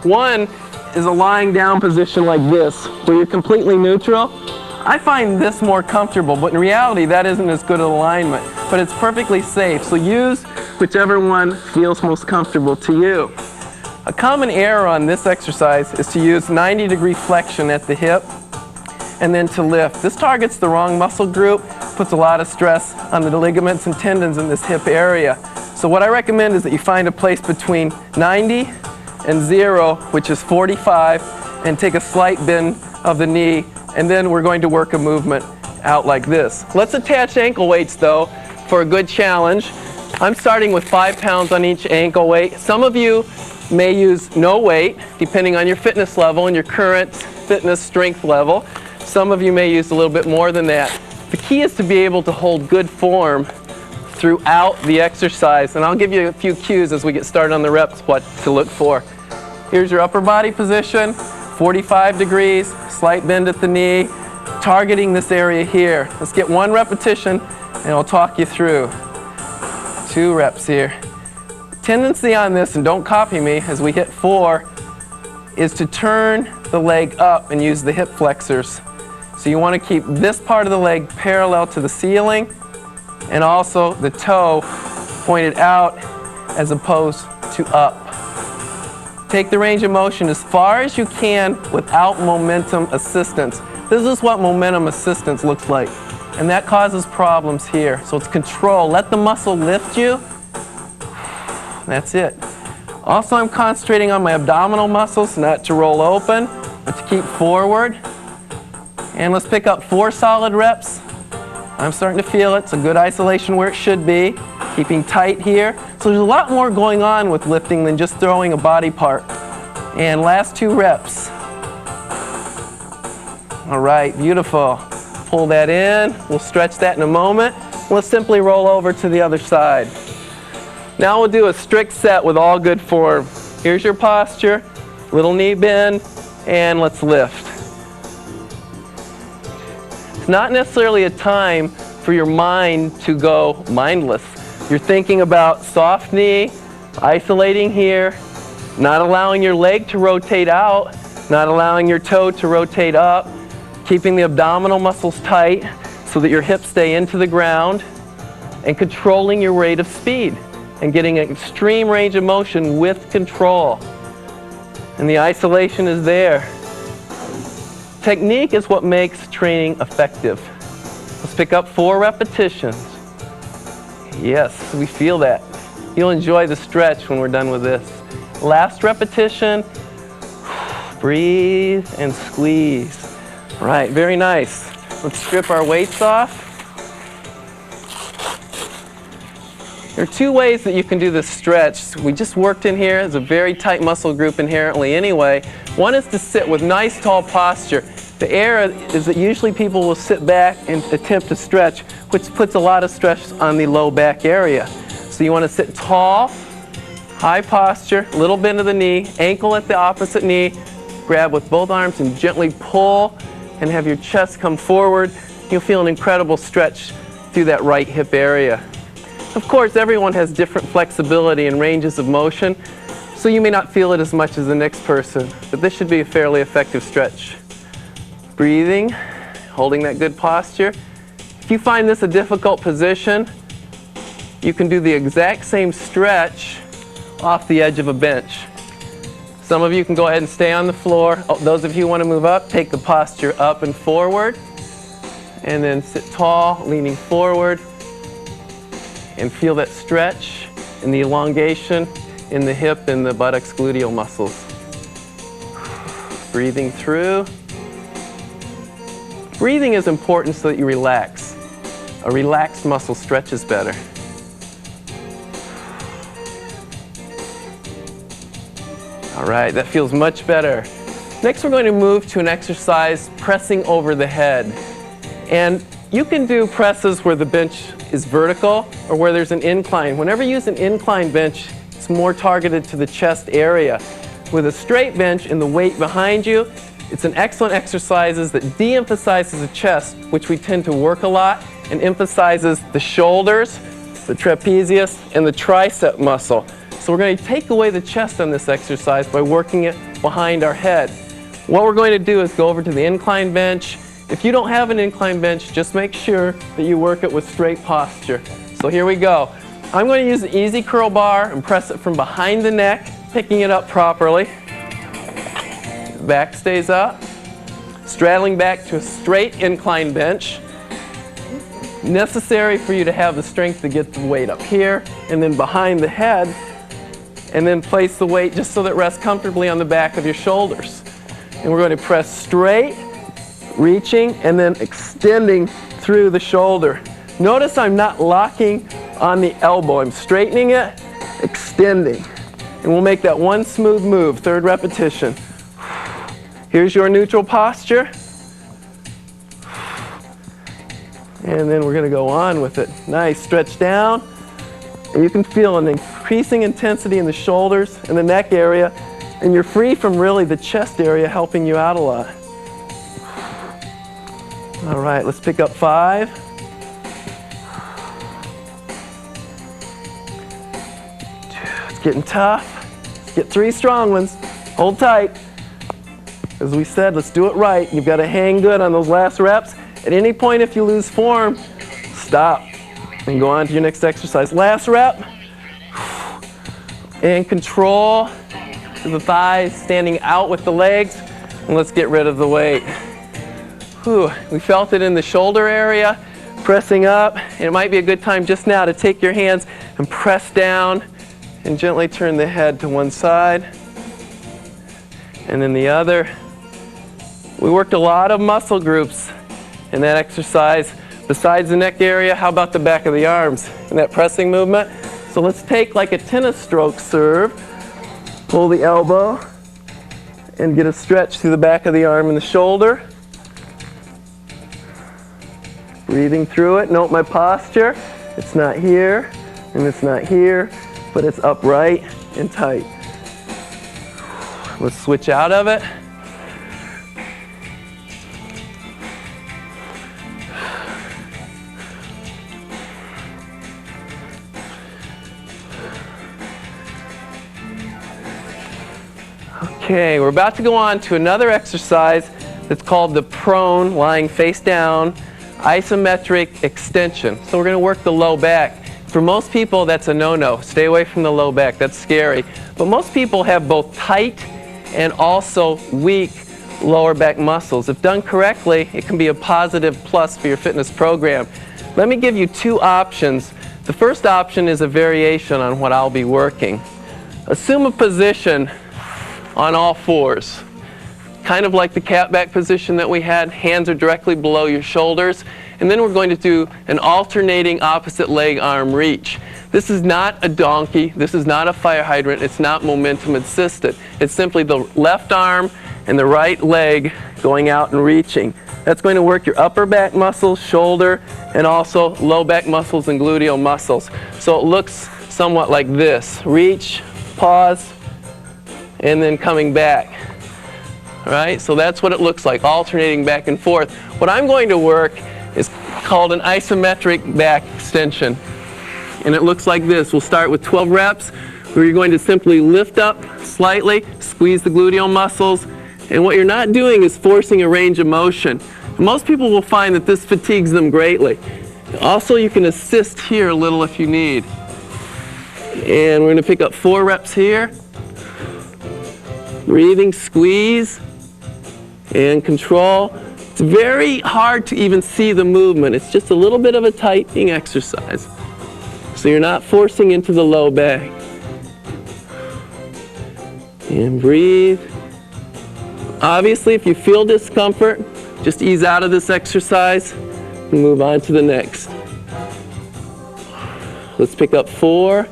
One is a lying down position like this, where you're completely neutral. I find this more comfortable, but in reality that isn't as good an alignment, but it's perfectly safe. So use whichever one feels most comfortable to you. A common error on this exercise is to use 90-degree flexion at the hip and then to lift. This targets the wrong muscle group, puts a lot of stress on the ligaments and tendons in this hip area. So what I recommend is that you find a place between 90 and 0, which is 45, and take a slight bend of the knee, and then we're going to work a movement out like this. Let's attach ankle weights though for a good challenge. I'm starting with 5 pounds on each ankle weight. Some of you may use no weight, depending on your fitness level and your current fitness strength level. Some of you may use a little bit more than that. The key is to be able to hold good form throughout the exercise, and I'll give you a few cues as we get started on the reps what to look for. Here's your upper body position, 45 degrees, slight bend at the knee, targeting this area here. Let's get 1 repetition and I'll talk you through. 2 reps here. Tendency on this, and don't copy me as we hit 4, is to turn the leg up and use the hip flexors. So you want to keep this part of the leg parallel to the ceiling and also the toe pointed out as opposed to up. Take the range of motion as far as you can without momentum assistance. This is what momentum assistance looks like, and that causes problems here. So it's control. Let the muscle lift you. That's it. Also, I'm concentrating on my abdominal muscles, not to roll open, but to keep forward. And let's pick up 4 solid reps. I'm starting to feel it. It's a good isolation where it should be. Keeping tight here. So there's a lot more going on with lifting than just throwing a body part. And last 2 reps. All right, beautiful. Pull that in. We'll stretch that in a moment. Let's simply roll over to the other side. Now we'll do a strict set with all good form. Here's your posture, little knee bend, and let's lift. It's not necessarily a time for your mind to go mindless. You're thinking about soft knee, isolating here, not allowing your leg to rotate out, not allowing your toe to rotate up. keeping the abdominal muscles tight so that your hips stay into the ground, and controlling your rate of speed and getting an extreme range of motion with control. And the isolation is there. Technique is what makes training effective. Let's pick up 4 repetitions. Yes, we feel that. You'll enjoy the stretch when we're done with this. Last repetition. Breathe and squeeze. Right, very nice. Let's strip our weights off. There are 2 ways that you can do this stretch. We just worked in here. It's a very tight muscle group inherently anyway. One is to sit with nice tall posture. The error is that usually people will sit back and attempt to stretch, which puts a lot of stress on the low back area. So you want to sit tall, high posture, little bend of the knee, ankle at the opposite knee, grab with both arms and gently pull and have your chest come forward. You'll feel an incredible stretch through that right hip area. Of course, everyone has different flexibility and ranges of motion, so you may not feel it as much as the next person, but this should be a fairly effective stretch. Breathing, holding that good posture. If you find this a difficult position, you can do the exact same stretch off the edge of a bench. Some of you can go ahead and stay on the floor. Those of you who want to move up, take the posture up and forward, and then sit tall, leaning forward, and feel that stretch and the elongation in the hip and the buttocks gluteal muscles. Breathing through. Breathing is important so that you relax. A relaxed muscle stretches better. All right, that feels much better. Next, we're going to move to an exercise pressing over the head. And you can do presses where the bench is vertical or where there's an incline. Whenever you use an incline bench, it's more targeted to the chest area. With a straight bench and the weight behind you, it's an excellent exercise that de-emphasizes the chest, which we tend to work a lot, and emphasizes the shoulders, the trapezius, and the tricep muscle. So we're going to take away the chest on this exercise by working it behind our head. What we're going to do is go over to the incline bench. If you don't have an incline bench, just make sure that you work it with straight posture. So here we go. I'm going to use the easy curl bar and press it from behind the neck, picking it up properly. Back stays up. Straddling back to a straight incline bench. Necessary for you to have the strength to get the weight up here and then behind the head, and then place the weight just so that it rests comfortably on the back of your shoulders. And we're going to press straight, reaching, and then extending through the shoulder. Notice I'm not locking on the elbow. I'm straightening it, extending. And we'll make that one smooth move, 3rd repetition. Here's your neutral posture. And then we're going to go on with it. Nice, stretch down. And you can feel an increasing intensity in the shoulders and the neck area, and you're free from really the chest area helping you out a lot. All right, let's pick up 5. It's getting tough. Let's get 3 strong ones. Hold tight. As we said, let's do it right. You've got to hang good on those last reps. At any point if you lose form, stop and go on to your next exercise. Last rep. And control the thighs, standing out with the legs. And let's get rid of the weight. Whew. We felt it in the shoulder area, pressing up. And it might be a good time just now to take your hands and press down and gently turn the head to one side and then the other. We worked a lot of muscle groups in that exercise. Besides the neck area, how about the back of the arms in that pressing movement? So let's take like a tennis stroke serve, pull the elbow, and get a stretch through the back of the arm and the shoulder. Breathing through it. Note my posture. It's not here, and it's not here, but it's upright and tight. Let's switch out of it. Okay, we're about to go on to another exercise It's called the prone, lying face down, isometric extension. So we're going to work the low back. For most people, that's a no-no. Stay away from the low back. That's scary. But most people have both tight and also weak lower back muscles. If done correctly, it can be a positive plus for your fitness program. Let me give you two options. The first option is a variation on what I'll be working. Assume a position on all fours, kind of like the cat back position that we had. Hands are directly below your shoulders. And then we're going to do an alternating opposite leg arm reach. This is not a donkey. This is not a fire hydrant. It's not momentum assisted. It's simply the left arm and the right leg going out and reaching. That's going to work your upper back muscles, shoulder, and also low back muscles and gluteal muscles. So it looks somewhat like this. Reach, pause, and then coming back. All right, so that's what it looks like, alternating back and forth. What I'm going to work is called an isometric back extension. And it looks like this. We'll start with 12 reps where you're going to simply lift up slightly, squeeze the gluteal muscles, and what you're not doing is forcing a range of motion. Most people will find that this fatigues them greatly. Also, you can assist here a little if you need. And we're going to pick up 4 reps here. Breathing, squeeze, and control. It's very hard to even see the movement. It's just a little bit of a tightening exercise. So you're not forcing into the low back. And breathe. Obviously, if you feel discomfort, just ease out of this exercise and move on to the next. Let's pick up 4.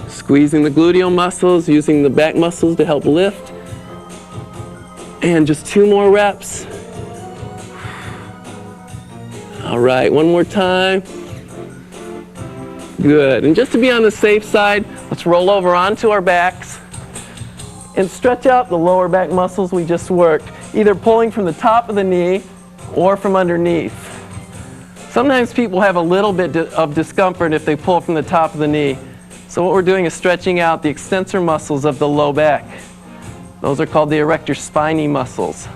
Squeezing the gluteal muscles, using the back muscles to help lift. And just 2 more reps. All right, one more time. Good. And just to be on the safe side, let's roll over onto our backs and stretch out the lower back muscles we just worked, either pulling from the top of the knee or from underneath. Sometimes people have a little bit of discomfort if they pull from the top of the knee. So what we're doing is stretching out the extensor muscles of the low back. Those are called the erector spinae muscles.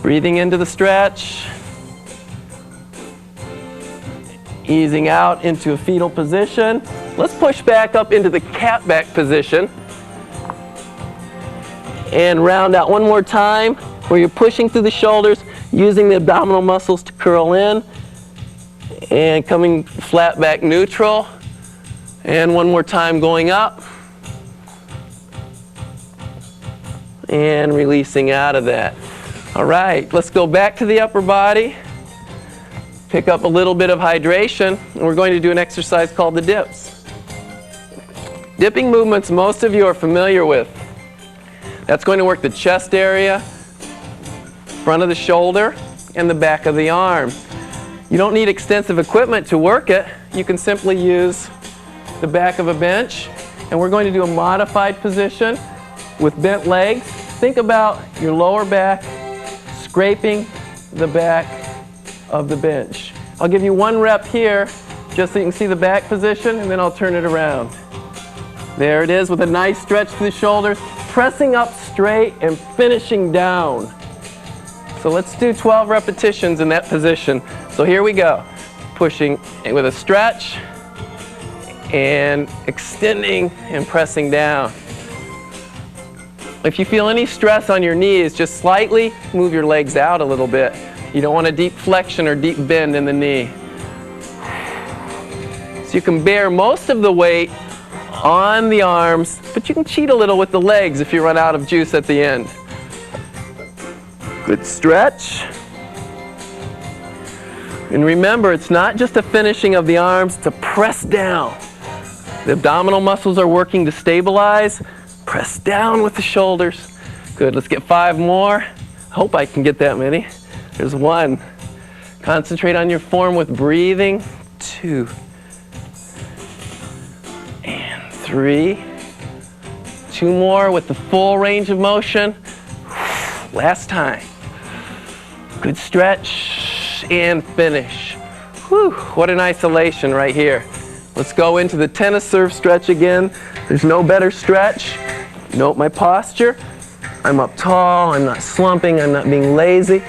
Breathing into the stretch. Easing out into a fetal position. Let's push back up into the cat back position. And round out one more time where you're pushing through the shoulders, using the abdominal muscles to curl in. And coming flat back neutral. And one more time going up. And releasing out of that. All right, let's go back to the upper body. Pick up a little bit of hydration, and we're going to do an exercise called the dips. Dipping movements most of you are familiar with. That's going to work the chest area, front of the shoulder, and the back of the arm. You don't need extensive equipment to work it. You can simply use the back of a bench, and we're going to do a modified position with bent legs. Think about your lower back scraping the back of the bench. I'll give you 1 rep here just so you can see the back position, and then I'll turn it around. There it is with a nice stretch to the shoulders, pressing up straight and finishing down. So let's do 12 repetitions in that position. So here we go. Pushing with a stretch and extending and pressing down. If you feel any stress on your knees, just slightly move your legs out a little bit. You don't want a deep flexion or deep bend in the knee. So you can bear most of the weight on the arms, but you can cheat a little with the legs if you run out of juice at the end. Good stretch. And remember, it's not just a finishing of the arms, it's a press down. The abdominal muscles are working to stabilize. Press down with the shoulders. Good, let's get 5 more. I hope I can get that many. There's 1. Concentrate on your form with breathing. 2. And 3. 2 more with the full range of motion. Last time. Good stretch and finish. Whew, what an isolation right here. Let's go into the tennis serve stretch again. There's no better stretch. Note my posture. I'm up tall, I'm not slumping, I'm not being lazy.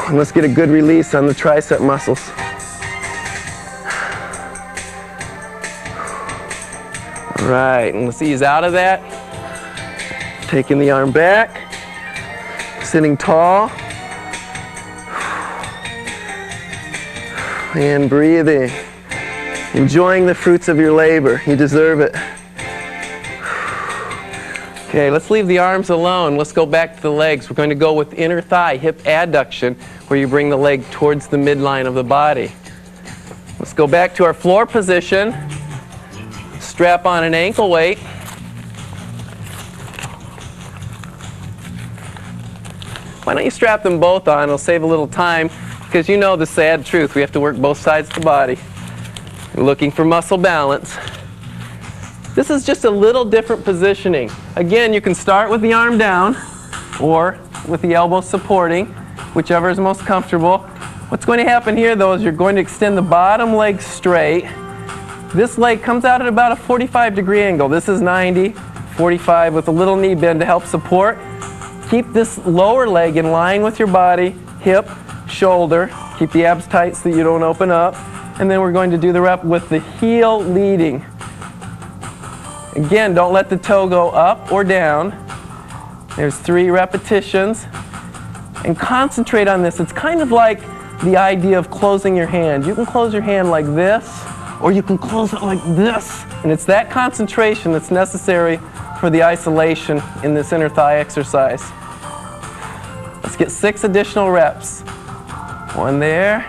And let's get a good release on the tricep muscles. All right, and let's ease out of that. Taking the arm back, sitting tall, and breathing. Enjoying the fruits of your labor. You deserve it. Okay, let's leave the arms alone. Let's go back to the legs. We're going to go with inner thigh, hip adduction, where you bring the leg towards the midline of the body. Let's go back to our floor position. Strap on an ankle weight. Why don't you strap them both on? It'll save a little time, because you know the sad truth. We have to work both sides of the body. We're looking for muscle balance. This is just a little different positioning. Again, you can start with the arm down or with the elbow supporting, whichever is most comfortable. What's going to happen here, though, is you're going to extend the bottom leg straight. This leg comes out at about a 45-degree angle. This is 90, 45 with a little knee bend to help support. Keep this lower leg in line with your body, hip, shoulder. Keep the abs tight so that you don't open up. And then we're going to do the rep with the heel leading. Again, don't let the toe go up or down. There's 3 repetitions. And concentrate on this. It's kind of like the idea of closing your hand. You can close your hand like this, or you can close it like this. And it's that concentration that's necessary for the isolation in this inner thigh exercise. Let's get 6 additional reps. 1 there.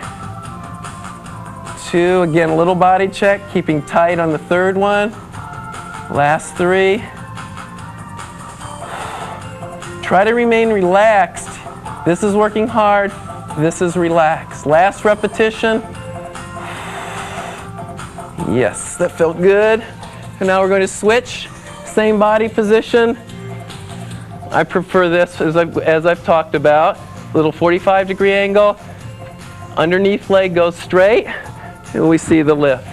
2, again, a little body check, keeping tight on the 3rd one. Last 3. Try to remain relaxed. This is working hard. This is relaxed. Last repetition. Yes, that felt good. And now we're going to switch. Same body position. I prefer this as I've talked about. Little 45-degree angle. Underneath leg goes straight. And we see the lift.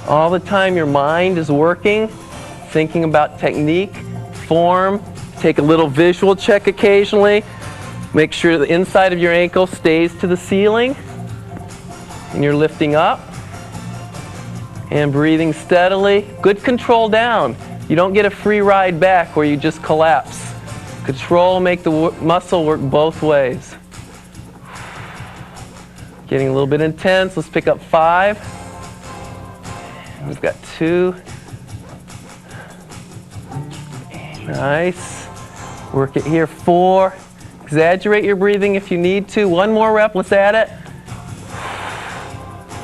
All the time your mind is working, thinking about technique, form. Take a little visual check occasionally. Make sure the inside of your ankle stays to the ceiling. And you're lifting up. And breathing steadily. Good control down. You don't get a free ride back where you just collapse. Control, make the muscle work both ways. Getting a little bit intense. Let's pick up 5. We've got 2. Nice. Work it here. 4. Exaggerate your breathing if you need to. 1 more rep. Let's add it.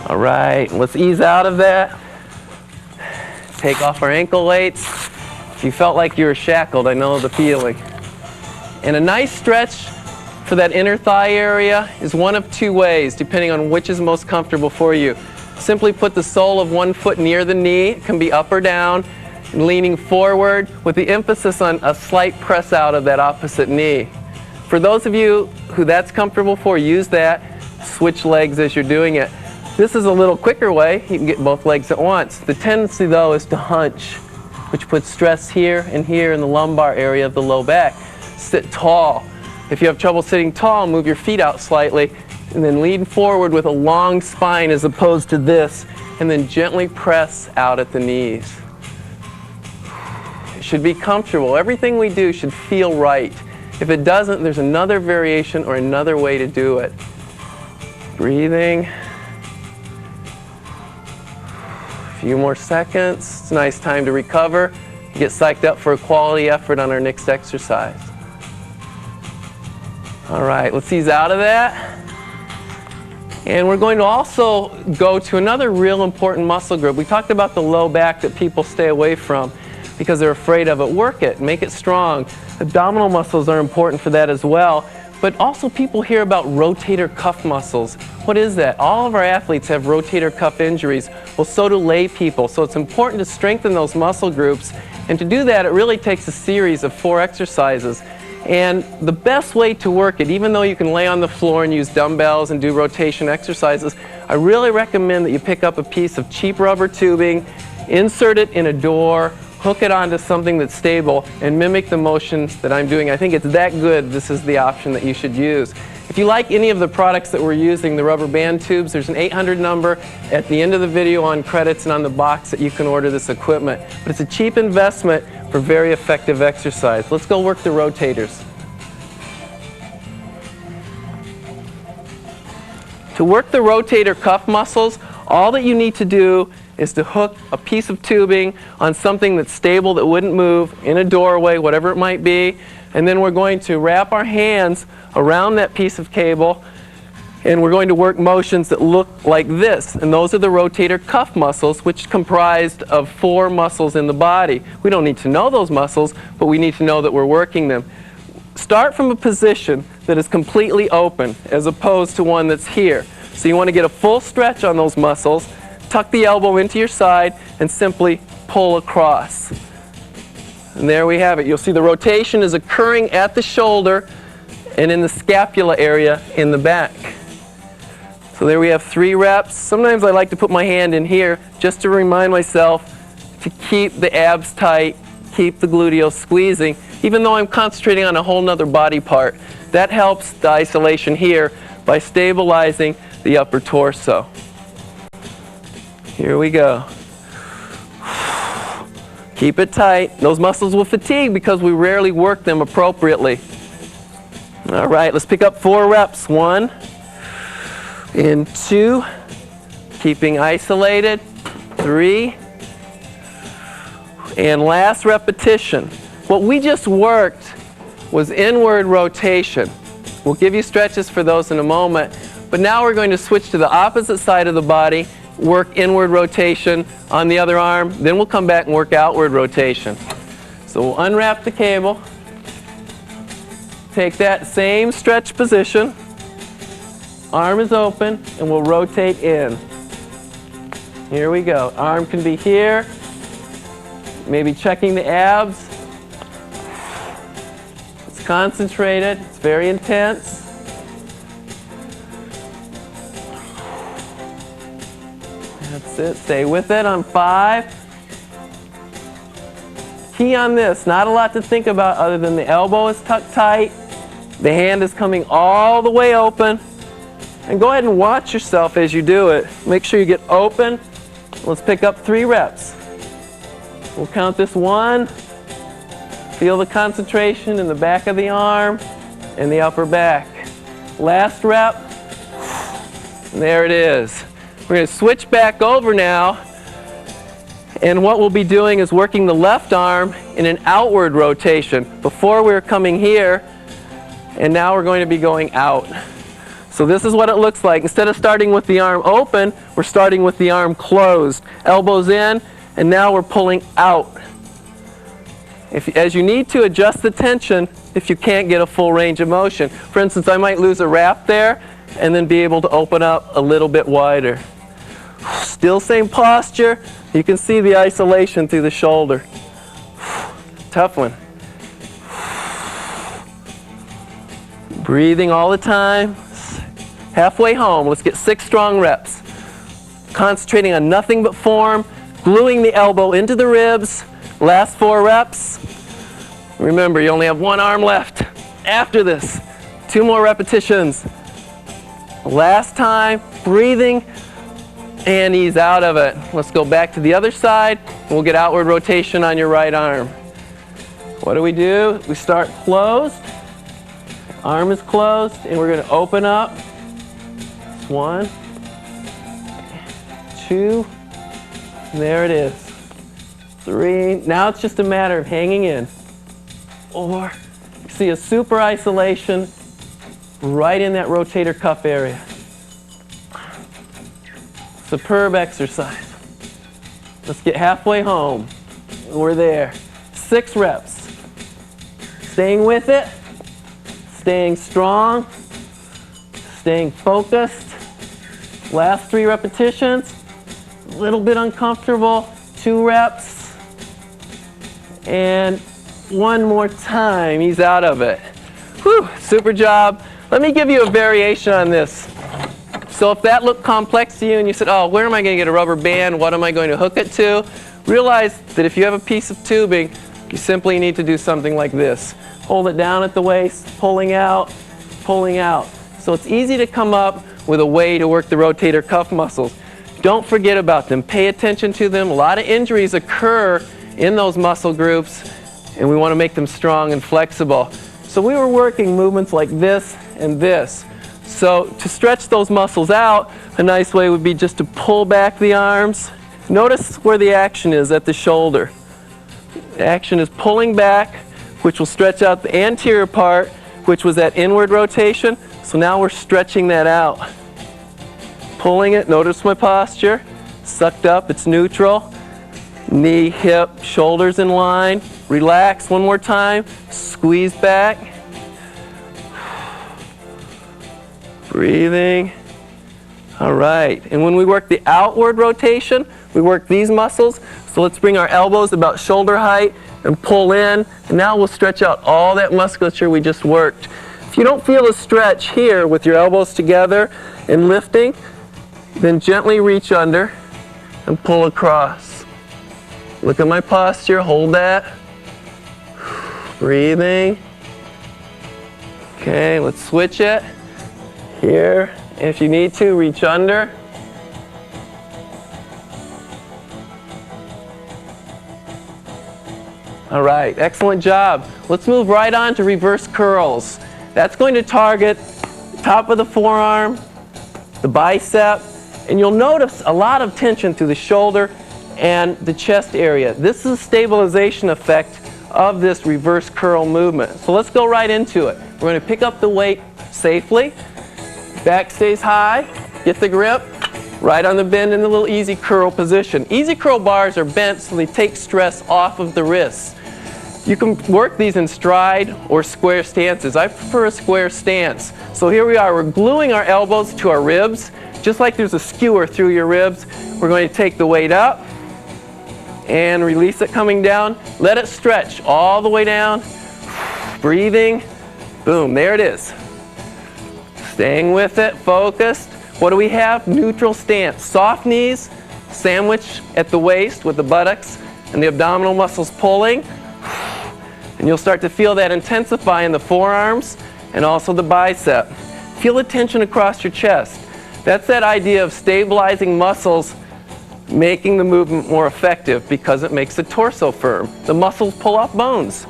All right. Let's ease out of that. Take off our ankle weights. If you felt like you were shackled, I know the feeling. And a nice stretch for that inner thigh area is one of 2 ways, depending on which is most comfortable for you. Simply put the sole of one foot near the knee. It can be up or down, and leaning forward with the emphasis on a slight press out of that opposite knee. For those of you who that's comfortable for, use that. Switch legs as you're doing it. This is a little quicker way. You can get both legs at once. The tendency, though, is to hunch, which puts stress here and here in the lumbar area of the low back. Sit tall. If you have trouble sitting tall, move your feet out slightly. And then lean forward with a long spine as opposed to this, and then gently press out at the knees. It should be comfortable. Everything we do should feel right. If it doesn't, there's another variation or another way to do it. Breathing. A few more seconds. It's a nice time to recover. Get psyched up for a quality effort on our next exercise. All right, let's ease out of that. And we're going to also go to another real important muscle group. We talked about the low back that people stay away from because they're afraid of it. Work it, make it strong. Abdominal muscles are important for that as well. But also people hear about rotator cuff muscles. What is that? All of our athletes have rotator cuff injuries. Well, so do lay people. So it's important to strengthen those muscle groups. And to do that, it really takes a series of 4 exercises. And the best way to work it, even though you can lay on the floor and use dumbbells and do rotation exercises, I really recommend that you pick up a piece of cheap rubber tubing, insert it in a door, hook it onto something that's stable, and mimic the motions that I'm doing. I think it's that good, this is the option that you should use. If you like any of the products that we're using, the rubber band tubes, there's an 800 number at the end of the video on credits and on the box that you can order this equipment. But it's a cheap investment for very effective exercise. Let's go work the rotators. To work the rotator cuff muscles, all that you need to do is to hook a piece of tubing on something that's stable, that wouldn't move, in a doorway, whatever it might be. And then we're going to wrap our hands around that piece of cable, and we're going to work motions that look like this. And those are the rotator cuff muscles, which are comprised of 4 muscles in the body. We don't need to know those muscles, but we need to know that we're working them. Start from a position that is completely open, as opposed to one that's here. So you want to get a full stretch on those muscles, tuck the elbow into your side, and simply pull across. And there we have it. You'll see the rotation is occurring at the shoulder and in the scapula area in the back. So there we have 3 reps. Sometimes I like to put my hand in here just to remind myself to keep the abs tight, keep the gluteals squeezing, even though I'm concentrating on a whole nother body part. That helps the isolation here by stabilizing the upper torso. Here we go. Keep it tight. Those muscles will fatigue because we rarely work them appropriately. All right, let's pick up 4 reps. 1 and 2. Keeping isolated. 3. And last repetition. What we just worked was inward rotation. We'll give you stretches for those in a moment. But now we're going to switch to the opposite side of the body, work inward rotation on the other arm, then we'll come back and work outward rotation. So we'll unwrap the cable, take that same stretch position, arm is open, and we'll rotate in. Here we go. Arm can be here, maybe checking the abs. It's concentrated, it's very intense. That's it. Stay with it on 5. Key on this, not a lot to think about other than the elbow is tucked tight, the hand is coming all the way open, and go ahead and watch yourself as you do it. Make sure you get open. Let's pick up 3 reps. We'll count this 1. Feel the concentration in the back of the arm and the upper back. Last rep. There it is. We're going to switch back over now, and what we'll be doing is working the left arm in an outward rotation. Before we were coming here, and now we're going to be going out. So this is what it looks like. Instead of starting with the arm open, we're starting with the arm closed. Elbows in, and now we're pulling out. As you need to, adjust the tension if you can't get a full range of motion. For instance, I might lose a wrap there, and then be able to open up a little bit wider. Still same posture. You can see the isolation through the shoulder. Tough one. Breathing all the time. Halfway home. Let's get 6 strong reps. Concentrating on nothing but form. Gluing the elbow into the ribs. Last 4 reps. Remember, you only have 1 arm left after this. 2 more repetitions. Last time. Breathing. And ease out of it. Let's go back to the other side, and we'll get outward rotation on your right arm. What do? We start closed. Arm is closed, and we're going to open up. 1, 2, and there it is. 3. Now it's just a matter of hanging in. 4. See a super isolation right in that rotator cuff area. Superb exercise. Let's get halfway home. We're there. 6 reps. Staying with it. Staying strong. Staying focused. Last 3 repetitions. A little bit uncomfortable. 2 reps. And 1 more time. Ease out of it. Whew, super job. Let me give you a variation on this. So if that looked complex to you and you said, oh, where am I going to get a rubber band? What am I going to hook it to? Realize that if you have a piece of tubing, you simply need to do something like this. Hold it down at the waist, pulling out, pulling out. So it's easy to come up with a way to work the rotator cuff muscles. Don't forget about them. Pay attention to them. A lot of injuries occur in those muscle groups, and we want to make them strong and flexible. So we were working movements like this and this. So to stretch those muscles out, a nice way would be just to pull back the arms. Notice where the action is at the shoulder. The action is pulling back, which will stretch out the anterior part, which was that inward rotation. So now we're stretching that out. Pulling it, notice my posture. Sucked up, it's neutral. Knee, hip, shoulders in line. Relax one more time. Squeeze back. Breathing. All right. And when we work the outward rotation, we work these muscles. So let's bring our elbows about shoulder height and pull in. And now we'll stretch out all that musculature we just worked. If you don't feel a stretch here with your elbows together and lifting, then gently reach under and pull across. Look at my posture. Hold that. Breathing. Okay, let's switch it. Here, and if you need to, reach under. All right, excellent job. Let's move right on to reverse curls. That's going to target the top of the forearm, the bicep, and you'll notice a lot of tension through the shoulder and the chest area. This is a stabilization effect of this reverse curl movement. So let's go right into it. We're going to pick up the weight safely. Back stays high. Get the grip. Right on the bend in the little easy curl position. Easy curl bars are bent so they take stress off of the wrists. You can work these in stride or square stances. I prefer a square stance. So here we are. We're gluing our elbows to our ribs. Just like there's a skewer through your ribs, we're going to take the weight up and release it coming down. Let it stretch all the way down. Breathing. Boom, there it is. Staying with it, focused. What do we have? Neutral stance. Soft knees, sandwich at the waist with the buttocks and the abdominal muscles pulling. And you'll start to feel that intensify in the forearms and also the bicep. Feel the tension across your chest. That's that idea of stabilizing muscles, making the movement more effective because it makes the torso firm. The muscles pull off bones.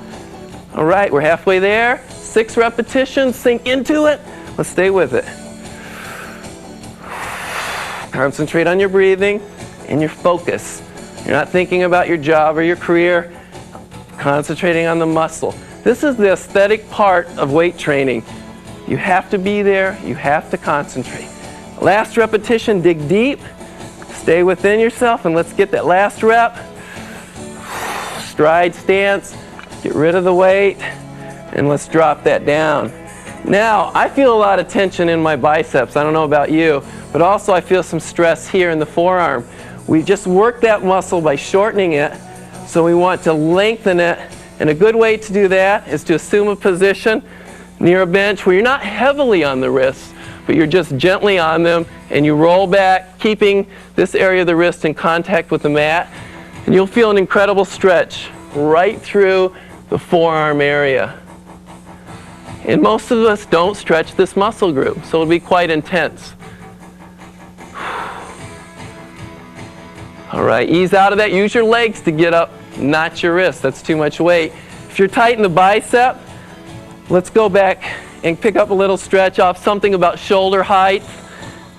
All right, we're halfway there. 6 repetitions, sink into it. Let's stay with it. Concentrate on your breathing and your focus. You're not thinking about your job or your career. Concentrating on the muscle. This is the aesthetic part of weight training. You have to be there. You have to concentrate. Last repetition, dig deep. Stay within yourself and let's get that last rep. Stride stance. Get rid of the weight and let's drop that down. Now, I feel a lot of tension in my biceps. I don't know about you, but also I feel some stress here in the forearm. We just work that muscle by shortening it, so we want to lengthen it. And a good way to do that is to assume a position near a bench where you're not heavily on the wrists, but you're just gently on them, and you roll back, keeping this area of the wrist in contact with the mat, and you'll feel an incredible stretch right through the forearm area. And most of us don't stretch this muscle group, so it'll be quite intense. All right, ease out of that. Use your legs to get up, not your wrists. That's too much weight. If you're tight in the bicep, let's go back and pick up a little stretch off something about shoulder height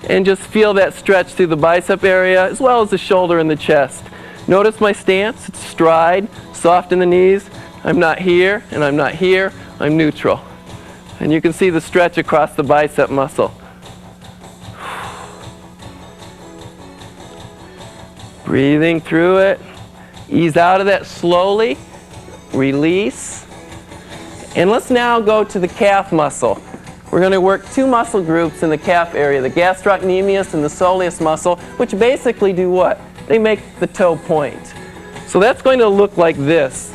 and just feel that stretch through the bicep area as well as the shoulder and the chest. Notice my stance. It's stride, soft in the knees. I'm not here and I'm not here. I'm neutral. And you can see the stretch across the bicep muscle. Breathing through it. Ease out of that slowly. Release. And let's now go to the calf muscle. We're going to work 2 muscle groups in the calf area, the gastrocnemius and the soleus muscle, which basically do what? They make the toe point. So that's going to look like this.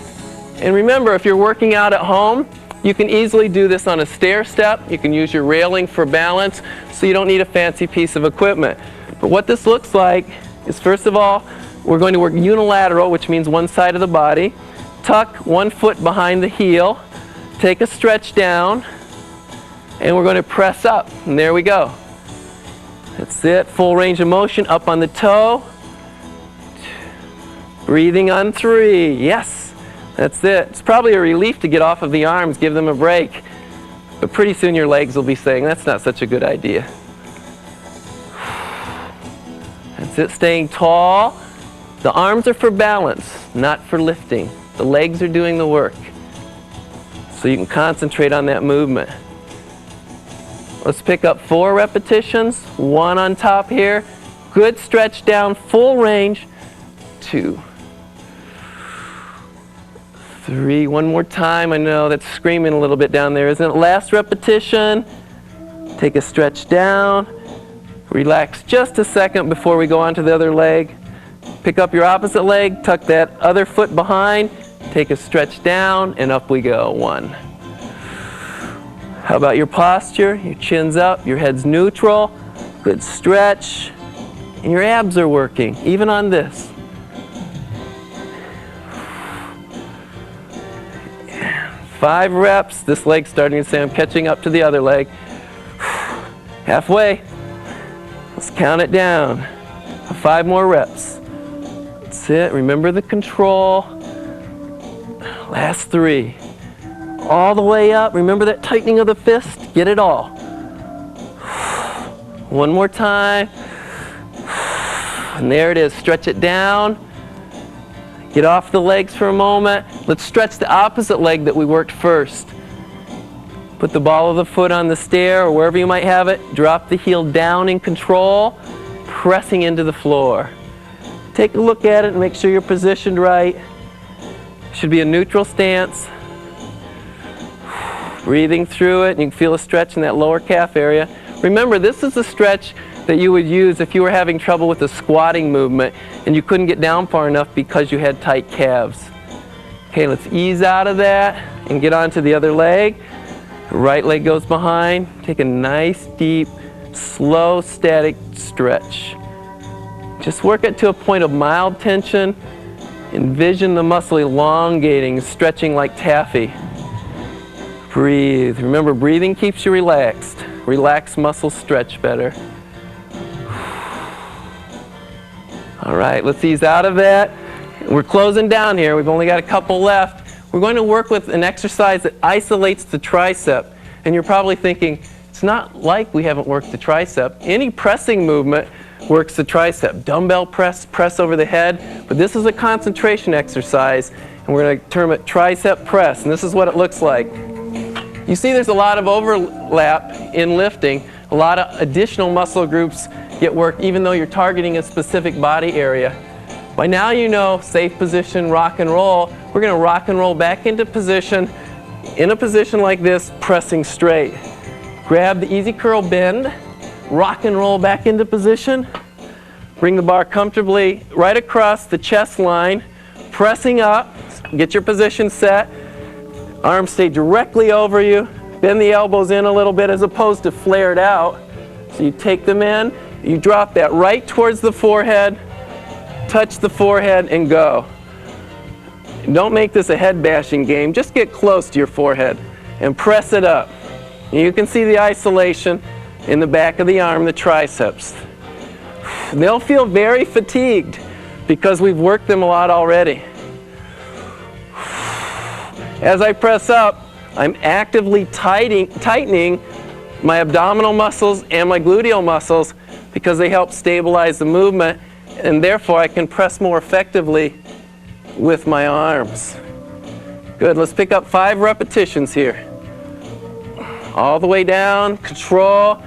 And remember, if you're working out at home, You can easily do this on a stair step. You can use your railing for balance, so you don't need a fancy piece of equipment. But what this looks like is, first of all, we're going to work unilateral, which means one side of the body. Tuck one foot behind the heel, take a stretch down, and we're going to press up. And there we go. That's it. Full range of motion, up on the toe. Breathing on 3. Yes, that's it. It's probably a relief to get off of the arms, give them a break. But pretty soon your legs will be saying, that's not such a good idea. That's it, staying tall. The arms are for balance, not for lifting. The legs are doing the work. So you can concentrate on that movement. Let's pick up 4 repetitions. 1 on top here. Good stretch down, full range. 2. 3. One more time. I know that's screaming a little bit down there, isn't it? Last repetition. Take a stretch down. Relax just a second before we go on to the other leg. Pick up your opposite leg, tuck that other foot behind, take a stretch down, and up we go. 1. How about your posture? Your chin's up, your head's neutral, good stretch, and your abs are working, even on this. 5 reps. This leg's starting to say I'm catching up to the other leg. Halfway. Let's count it down. 5 more reps. That's it. Remember the control. Last 3. All the way up. Remember that tightening of the fist? Get it all. 1 more time. And there it is. Stretch it down. Get off the legs for a moment. Let's stretch the opposite leg that we worked first. Put the ball of the foot on the stair or wherever you might have it. Drop the heel down in control, pressing into the floor. Take a look at it and make sure you're positioned right. Should be a neutral stance. Breathing through it, and you can feel a stretch in that lower calf area. Remember, this is the stretch that you would use if you were having trouble with the squatting movement and you couldn't get down far enough because you had tight calves. Okay, let's ease out of that and get on to the other leg. Right leg goes behind. Take a nice, deep, slow, static stretch. Just work it to a point of mild tension. Envision the muscle elongating, stretching like taffy. Breathe. Remember, breathing keeps you relaxed. Relaxed muscles stretch better. All right, let's ease out of that. We're closing down here. We've only got a couple left. We're going to work with an exercise that isolates the tricep. And you're probably thinking, it's not like we haven't worked the tricep. Any pressing movement works the tricep. Dumbbell press, press over the head. But this is a concentration exercise, and we're going to term it tricep press. And this is what it looks like. You see there's a lot of overlap in lifting. A lot of additional muscle groups get work even though you're targeting a specific body area. By now you know safe position, rock and roll. We're going to rock and roll back into position, in a position like this, pressing straight. Grab the easy curl bend, rock and roll back into position. Bring the bar comfortably right across the chest line, pressing up. Get your position set. Arms stay directly over you. Bend the elbows in a little bit as opposed to flared out. So you take them in, you drop that right towards the forehead, touch the forehead and go. Don't make this a head bashing game, just get close to your forehead and press it up. And you can see the isolation in the back of the arm, the triceps. They'll feel very fatigued because we've worked them a lot already. As I press up, I'm actively tightening my abdominal muscles and my gluteal muscles because they help stabilize the movement, and therefore I can press more effectively with my arms. Good, let's pick up 5 repetitions here. All the way down, control,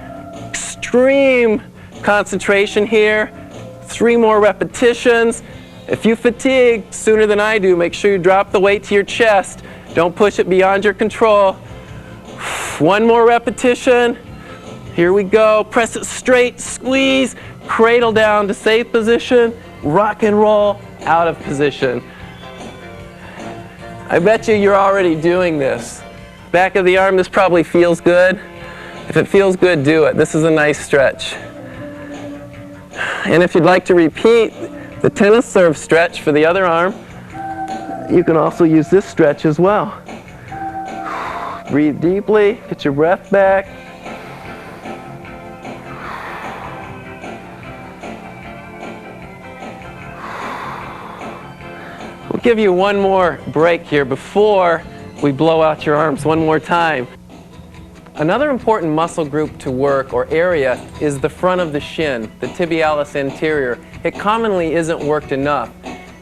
extreme concentration here. 3 more repetitions. If you fatigue sooner than I do, make sure you drop the weight to your chest. Don't push it beyond your control. 1 more repetition. Here we go. Press it straight, squeeze, cradle down to safe position, rock and roll, out of position. I bet you're already doing this. Back of the arm, this probably feels good. If it feels good, do it. This is a nice stretch. And if you'd like to repeat the tennis serve stretch for the other arm, you can also use this stretch as well. Breathe deeply, get your breath back. We'll give you one more break here before we blow out your arms one more time. Another important muscle group to work, or area, is the front of the shin, the tibialis anterior. It commonly isn't worked enough.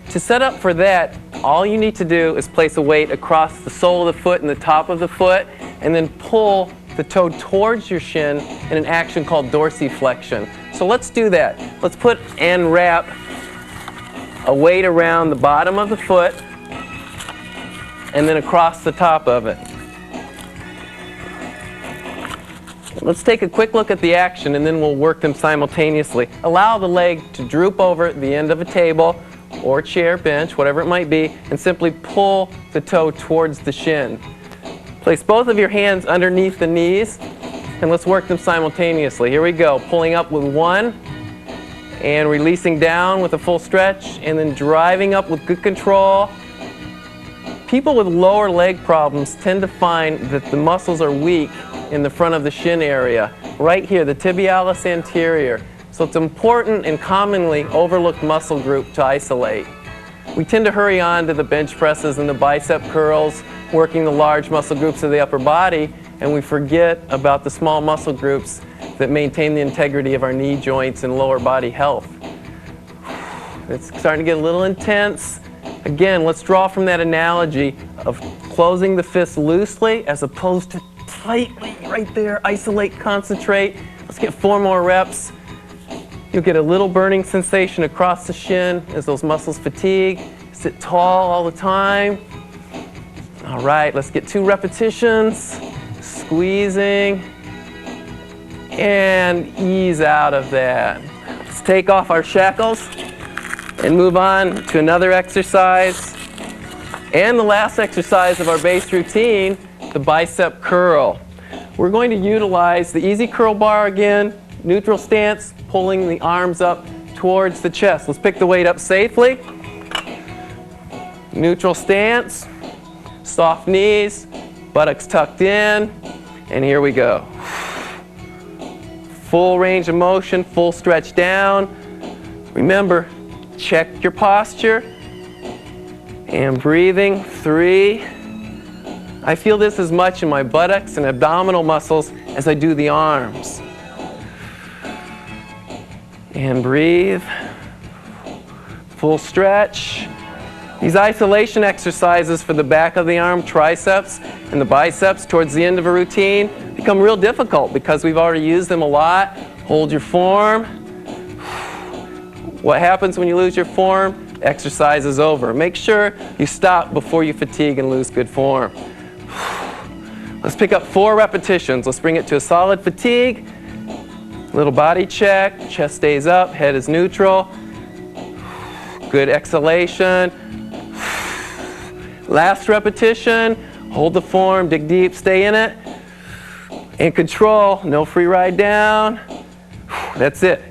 To set up for that, all you need to do is place a weight across the sole of the foot and the top of the foot, and then pull the toe towards your shin in an action called dorsiflexion. So let's do that. Let's put and wrap a weight around the bottom of the foot and then across the top of it. Let's take a quick look at the action and then we'll work them simultaneously. Allow the leg to droop over the end of a table or chair, bench, whatever it might be, and simply pull the toe towards the shin. Place both of your hands underneath the knees and let's work them simultaneously. Here we go. Pulling up with one and releasing down with a full stretch and then driving up with good control. People with lower leg problems tend to find that the muscles are weak in the front of the shin area, right here, the tibialis anterior. So it's important and commonly overlooked muscle group to isolate. We tend to hurry on to the bench presses and the bicep curls, working the large muscle groups of the upper body, and we forget about the small muscle groups that maintain the integrity of our knee joints and lower body health. It's starting to get a little intense. Again, let's draw from that analogy of closing the fist loosely as opposed to tightly right there. Isolate, concentrate. Let's get 4 more reps. You'll get a little burning sensation across the shin as those muscles fatigue. Sit tall all the time. All right, let's get 2 repetitions. Squeezing and ease out of that. Let's take off our shackles and move on to another exercise. And the last exercise of our base routine, the bicep curl. We're going to utilize the easy curl bar again, neutral stance, pulling the arms up towards the chest. Let's pick the weight up safely. Neutral stance, soft knees, buttocks tucked in, and here we go. Full range of motion, full stretch down. Remember, check your posture. And breathing, 3. I feel this as much in my buttocks and abdominal muscles as I do the arms. And breathe. Full stretch. These isolation exercises for the back of the arm, triceps, and the biceps towards the end of a routine become real difficult because we've already used them a lot. Hold your form. What happens when you lose your form? Exercise is over. Make sure you stop before you fatigue and lose good form. Let's pick up 4 repetitions. Let's bring it to a solid fatigue. Little body check. Chest stays up. Head is neutral. Good exhalation. Last repetition. Hold the form. Dig deep. Stay in it. And control. No free ride down. That's it.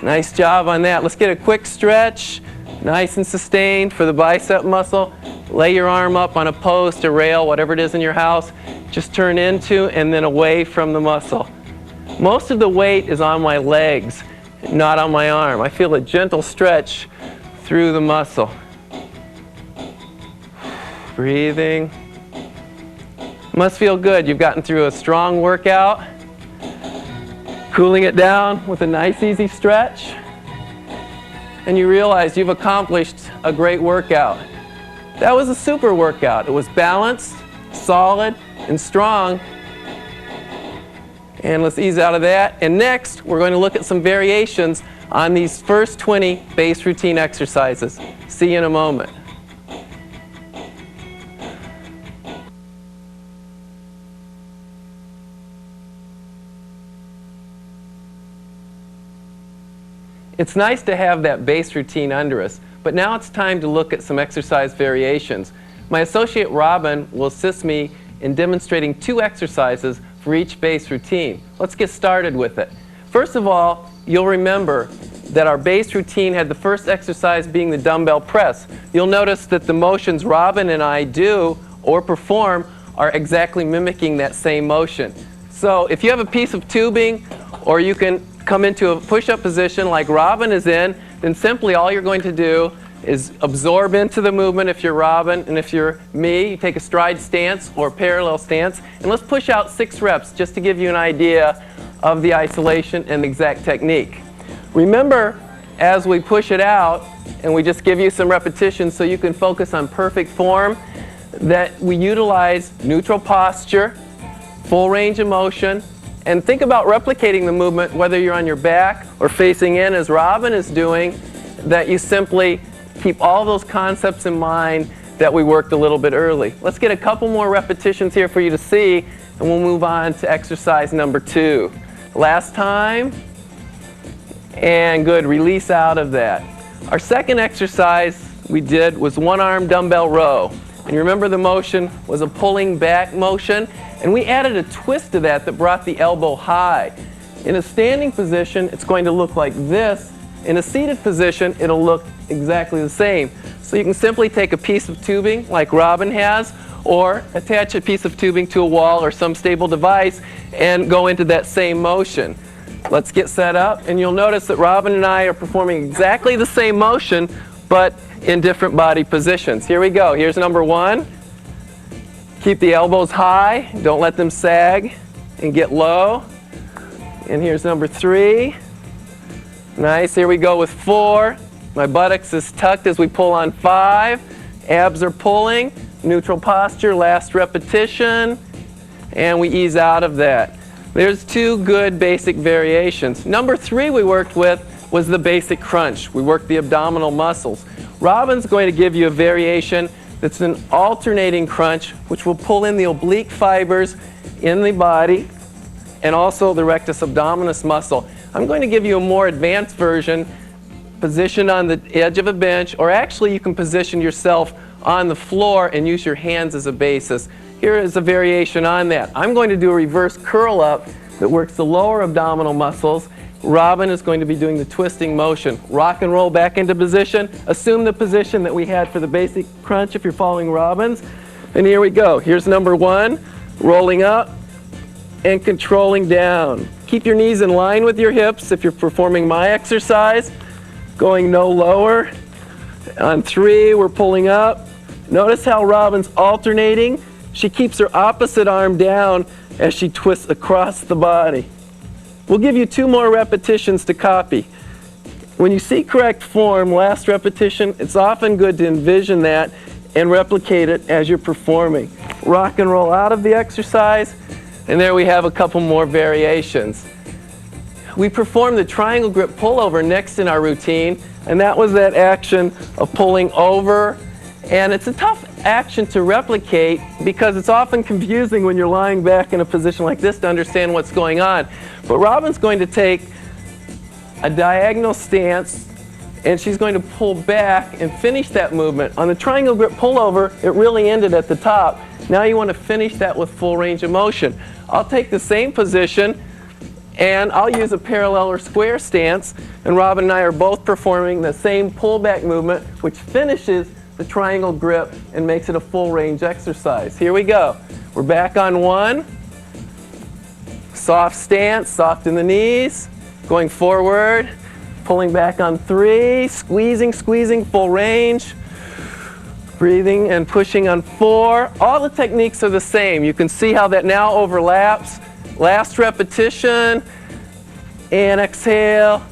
Nice job on that. Let's get a quick stretch. Nice and sustained for the bicep muscle. Lay your arm up on a post, a rail, whatever it is in your house. Just turn into and then away from the muscle. Most of the weight is on my legs, not on my arm. I feel a gentle stretch through the muscle. Breathing. Must feel good. You've gotten through a strong workout. Cooling it down with a nice easy stretch. And you realize you've accomplished a great workout. That was a super workout. It was balanced, solid, and strong. And let's ease out of that. And next, we're going to look at some variations on these first 20 base routine exercises. See you in a moment. It's nice to have that base routine under us, but now it's time to look at some exercise variations. My associate Robin will assist me in demonstrating 2 exercises for each base routine. Let's get started with it. First of all, you'll remember that our base routine had the first exercise being the dumbbell press. You'll notice that the motions Robin and I do or perform are exactly mimicking that same motion. So if you have a piece of tubing, or you can come into a push-up position like Robin is in, then simply all you're going to do is absorb into the movement if you're Robin, and if you're me, you take a stride stance or parallel stance, and let's push out 6 reps just to give you an idea of the isolation and the exact technique. Remember, as we push it out, and we just give you some repetitions so you can focus on perfect form, that we utilize neutral posture, full range of motion, and think about replicating the movement whether you're on your back or facing in as Robin is doing, that you simply keep all those concepts in mind that we worked a little bit early. Let's get a couple more repetitions here for you to see, and we'll move on to exercise number 2. Last time, and good, release out of that. Our second exercise we did was 1-arm dumbbell row. And you remember the motion was a pulling back motion, and we added a twist to that brought the elbow high. In a standing position, it's going to look like this. In a seated position, it'll look exactly the same. So you can simply take a piece of tubing like Robin has, or attach a piece of tubing to a wall or some stable device and go into that same motion. Let's get set up, and you'll notice that Robin and I are performing exactly the same motion, but in different body positions. Here we go. Here's number 1. Keep the elbows high, don't let them sag, and get low. And here's number 3. Nice. Here we go with 4. My buttocks is tucked as we pull on 5. Abs are pulling. Neutral posture, last repetition, and we ease out of that. There's 2 good basic variations. Number 3 we worked with was the basic crunch. We worked the abdominal muscles. Robin's going to give you a variation that's an alternating crunch, which will pull in the oblique fibers in the body and also the rectus abdominis muscle. I'm going to give you a more advanced version, positioned on the edge of a bench, or actually you can position yourself on the floor and use your hands as a basis. Here is a variation on that. I'm going to do a reverse curl up that works the lower abdominal muscles. Robin is going to be doing the twisting motion. Rock and roll back into position. Assume the position that we had for the basic crunch if you're following Robin's. And here we go. Here's number 1, rolling up and controlling down. Keep your knees in line with your hips if you're performing my exercise. Going no lower. On 3, we're pulling up. Notice how Robin's alternating. She keeps her opposite arm down as she twists across the body. We'll give you 2 more repetitions to copy. When you see correct form, last repetition, it's often good to envision that and replicate it as you're performing. Rock and roll out of the exercise, and there we have a couple more variations. We performed the triangle grip pullover next in our routine, and that was that action of pulling over. And it's a tough action to replicate because it's often confusing when you're lying back in a position like this to understand what's going on. But Robin's going to take a diagonal stance, and she's going to pull back and finish that movement. On the triangle grip pullover, it really ended at the top. Now you want to finish that with full range of motion. I'll take the same position, and I'll use a parallel or square stance, and Robin and I are both performing the same pullback movement, which finishes the triangle grip and makes it a full range exercise. Here we go. We're back on 1. Soft stance, soft in the knees, going forward, pulling back on 3, squeezing, full range, breathing and pushing on 4. All the techniques are the same. You can see how that now overlaps. Last repetition, and exhale,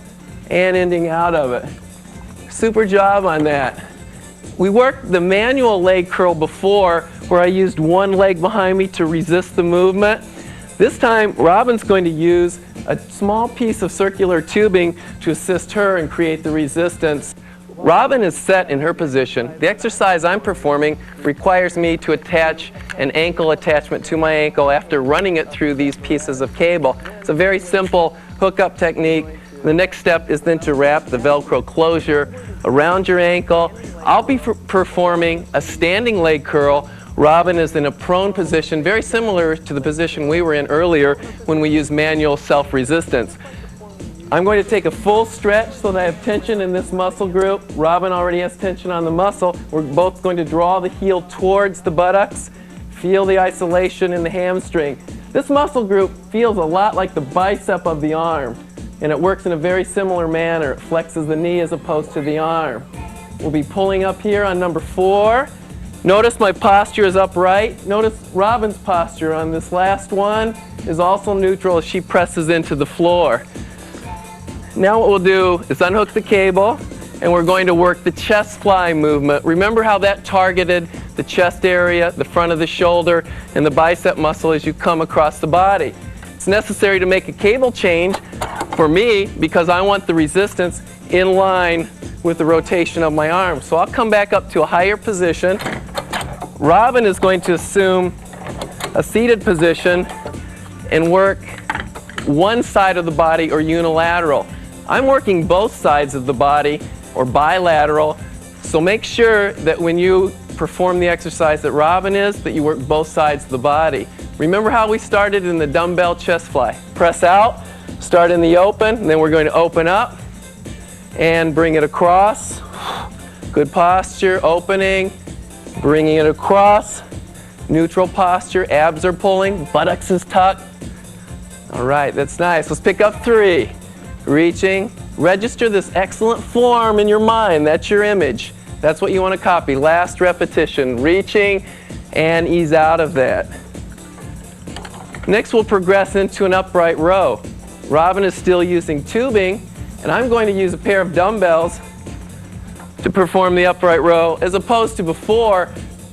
and ending out of it. Super job on that. We worked the manual leg curl before, where I used one leg behind me to resist the movement. This time, Robin's going to use a small piece of circular tubing to assist her and create the resistance. Robin is set in her position. The exercise I'm performing requires me to attach an ankle attachment to my ankle after running it through these pieces of cable. It's a very simple hookup technique The next step is then to wrap the Velcro closure around your ankle. I'll be performing a standing leg curl. Robin is in a prone position, very similar to the position we were in earlier when we used manual self-resistance. I'm going to take a full stretch so that I have tension in this muscle group. Robin already has tension on the muscle. We're both going to draw the heel towards the buttocks. Feel the isolation in the hamstring. This muscle group feels a lot like the bicep of the arm, and it works in a very similar manner. It flexes the knee as opposed to the arm. We'll be pulling up here on number 4. Notice my posture is upright. Notice Robin's posture on this last one is also neutral as she presses into the floor. Now what we'll do is unhook the cable, and we're going to work the chest fly movement. Remember how that targeted the chest area, the front of the shoulder, and the bicep muscle as you come across the body. It's necessary to make a cable change for me because I want the resistance in line with the rotation of my arm. So I'll come back up to a higher position. Robin is going to assume a seated position and work one side of the body or unilateral. I'm working both sides of the body or bilateral, so make sure that when you perform the exercise that Robin is, that you work both sides of the body. Remember how we started in the dumbbell chest fly. Press out, start in the open, and then we're going to open up and bring it across. Good posture, opening, bringing it across. Neutral posture, abs are pulling, buttocks is tucked. All right, that's nice. Let's pick up 3. Reaching. Register this excellent form in your mind. That's your image. That's what you want to copy. Last repetition. Reaching and ease out of that. Next we'll progress into an upright row. Robin is still using tubing, and I'm going to use a pair of dumbbells to perform the upright row as opposed to before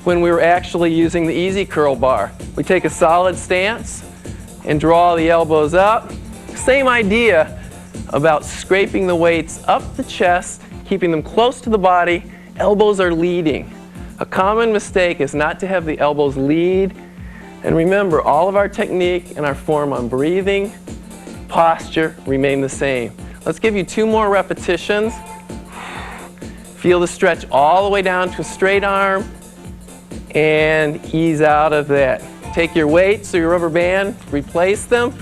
when we were actually using the easy curl bar. We take a solid stance and draw the elbows up. Same idea about scraping the weights up the chest, keeping them close to the body. Elbows are leading. A common mistake is not to have the elbows lead. And remember, all of our technique and our form on breathing, posture remain the same. Let's give you 2 more repetitions. Feel the stretch all the way down to a straight arm and ease out of that. Take your weights or your rubber band, replace them.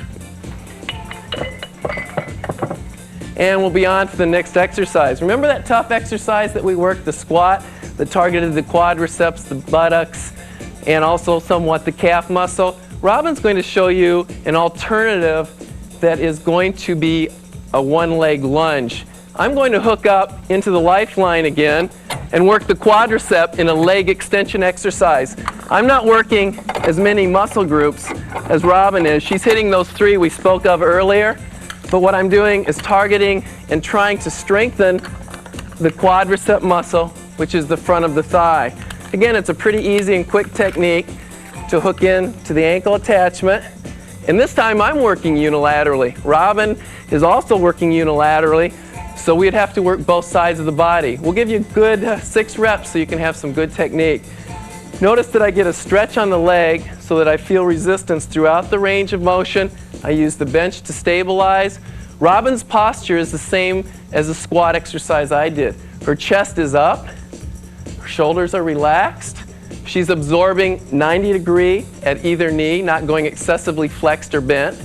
And we'll be on to the next exercise. Remember that tough exercise that we worked, the squat, that targeted the quadriceps, the buttocks, and also somewhat the calf muscle? Robin's going to show you an alternative that is going to be a one-leg lunge. I'm going to hook up into the lifeline again and work the quadricep in a leg extension exercise. I'm not working as many muscle groups as Robin is. She's hitting those 3 we spoke of earlier. But what I'm doing is targeting and trying to strengthen the quadricep muscle, which is the front of the thigh. Again, it's a pretty easy and quick technique to hook in to the ankle attachment. And this time I'm working unilaterally. Robin is also working unilaterally, so we'd have to work both sides of the body. We'll give you a good 6 reps so you can have some good technique. Notice that I get a stretch on the leg so that I feel resistance throughout the range of motion. I use the bench to stabilize. Robin's posture is the same as the squat exercise I did. Her chest is up, her shoulders are relaxed. She's absorbing 90-degree at either knee, not going excessively flexed or bent.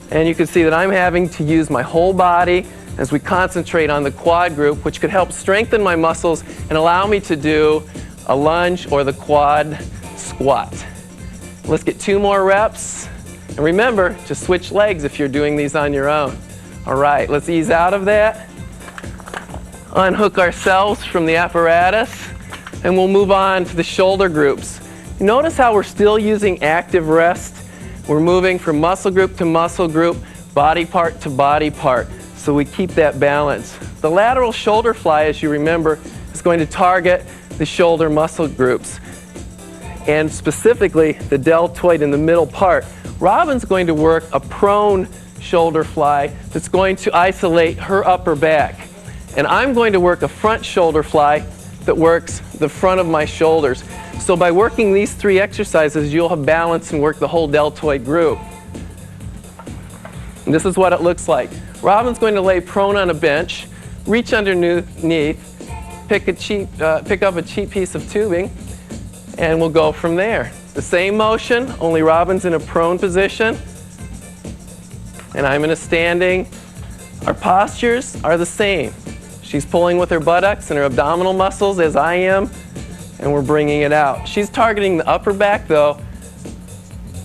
And you can see that I'm having to use my whole body as we concentrate on the quad group, which could help strengthen my muscles and allow me to do a lunge or the quad squat. Let's get 2 more reps. And remember to switch legs if you're doing these on your own. All right, let's ease out of that. Unhook ourselves from the apparatus, and we'll move on to the shoulder groups. Notice how we're still using active rest. We're moving from muscle group to muscle group, body part to body part, so we keep that balance. The lateral shoulder fly, as you remember, is going to target the shoulder muscle groups, and specifically the deltoid in the middle part. Robin's going to work a prone shoulder fly that's going to isolate her upper back. And I'm going to work a front shoulder fly that works the front of my shoulders. So by working these 3 exercises, you'll have balance and work the whole deltoid group. And this is what it looks like. Robin's going to lay prone on a bench, reach underneath, pick up a cheap piece of tubing, and we'll go from there. The same motion, only Robin's in a prone position, and I'm in a standing. Our postures are the same. She's pulling with her buttocks and her abdominal muscles as I am, and we're bringing it out. She's targeting the upper back though,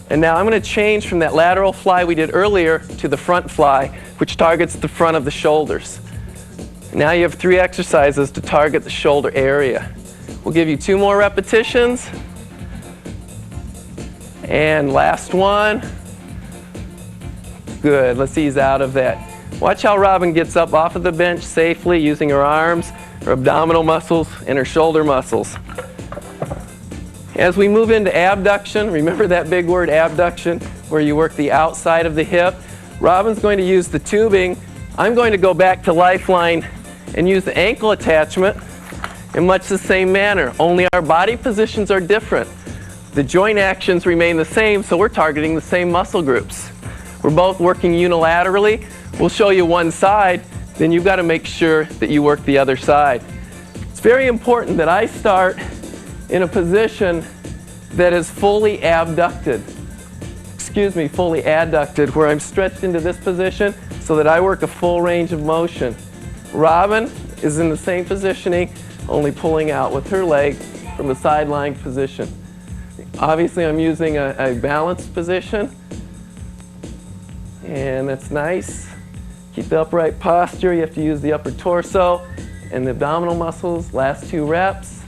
and now I'm going to change from that lateral fly we did earlier to the front fly, which targets the front of the shoulders. Now you have 3 exercises to target the shoulder area. We'll give you 2 more repetitions. And last one. Good, let's ease out of that. Watch how Robin gets up off of the bench safely using her arms, her abdominal muscles, and her shoulder muscles. As we move into abduction, remember that big word abduction, where you work the outside of the hip. Robin's going to use the tubing. I'm going to go back to lifeline and use the ankle attachment in much the same manner, only our body positions are different. The joint actions remain the same, so we're targeting the same muscle groups. We're both working unilaterally. We'll show you one side, then you've got to make sure that you work the other side. It's very important that I start in a position that is fully abducted. Fully adducted, where I'm stretched into this position so that I work a full range of motion. Robin is in the same positioning, only pulling out with her leg from the sideline position. Obviously, I'm using a balanced position, and that's nice. Keep the upright posture. You have to use the upper torso and the abdominal muscles. Last 2 reps.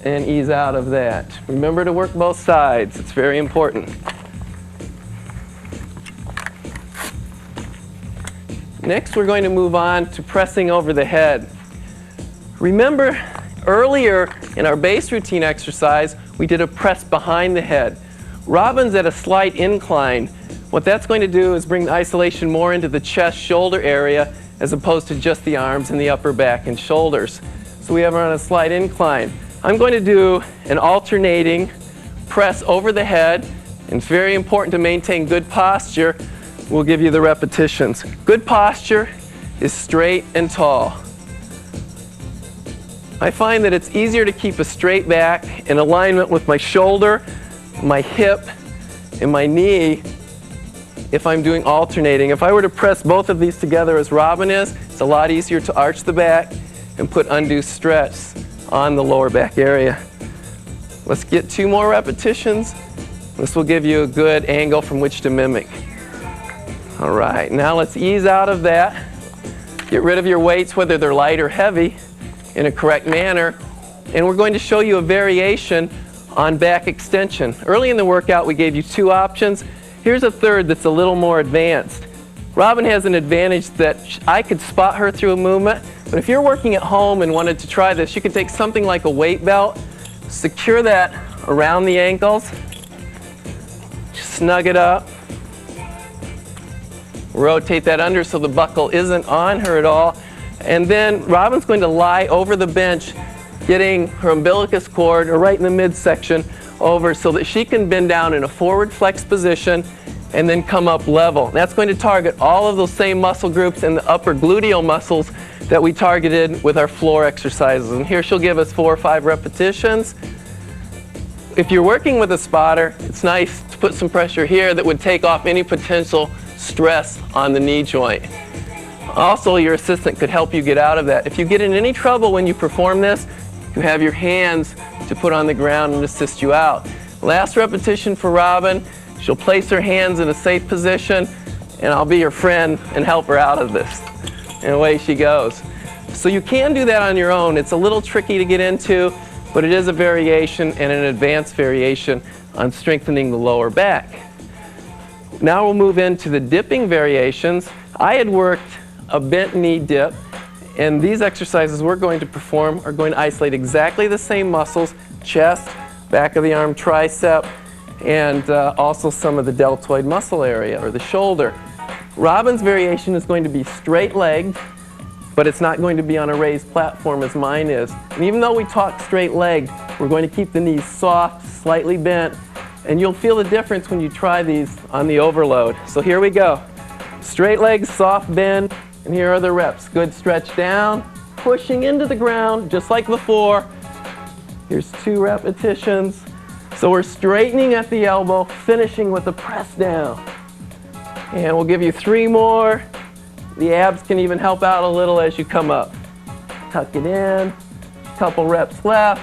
And ease out of that. Remember to work both sides. It's very important. Next, we're going to move on to pressing over the head. Remember, earlier in our base routine exercise, we did a press behind the head. Robin's at a slight incline. What that's going to do is bring the isolation more into the chest-shoulder area as opposed to just the arms and the upper back and shoulders. So we have her on a slight incline. I'm going to do an alternating press over the head, and it's very important to maintain good posture. We'll give you the repetitions. Good posture is straight and tall. I find that it's easier to keep a straight back in alignment with my shoulder, my hip, and my knee if I'm doing alternating. If I were to press both of these together as Robin is, it's a lot easier to arch the back and put undue stress on the lower back area. Let's get 2 more repetitions. This will give you a good angle from which to mimic. All right, now let's ease out of that. Get rid of your weights, whether they're light or heavy, in a correct manner. And we're going to show you a variation on back extension. Early in the workout, we gave you 2 options. Here's a third that's a little more advanced. Robin has an advantage that I could spot her through a movement, but if you're working at home and wanted to try this, you could take something like a weight belt, secure that around the ankles, snug it up, rotate that under so the buckle isn't on her at all, and then Robin's going to lie over the bench, getting her umbilicus cord, or right in the midsection, over so that she can bend down in a forward flex position and then come up level. That's going to target all of those same muscle groups and the upper gluteal muscles that we targeted with our floor exercises. And here she'll give us 4 or 5 repetitions. If you're working with a spotter, it's nice to put some pressure here that would take off any potential stress on the knee joint. Also, your assistant could help you get out of that. If you get in any trouble when you perform this, you have your hands to put on the ground and assist you out. Last repetition for Robin. She'll place her hands in a safe position, and I'll be your friend and help her out of this. And away she goes. So you can do that on your own. It's a little tricky to get into, but it is a variation and an advanced variation on strengthening the lower back. Now we'll move into the dipping variations. I had worked a bent knee dip, and these exercises we're going to perform are going to isolate exactly the same muscles: chest, back of the arm, tricep, and also some of the deltoid muscle area, or the shoulder. Robin's variation is going to be straight-legged, but it's not going to be on a raised platform as mine is. And even though we talk straight-legged, we're going to keep the knees soft, slightly bent, And you'll feel the difference when you try these on the overload. So here we go. Straight legs, soft bend, and here are the reps. Good stretch down, pushing into the ground, just like before. Here's 2 repetitions. So we're straightening at the elbow, finishing with a press down. And we'll give you 3 more. The abs can even help out a little as you come up. Tuck it in, couple reps left.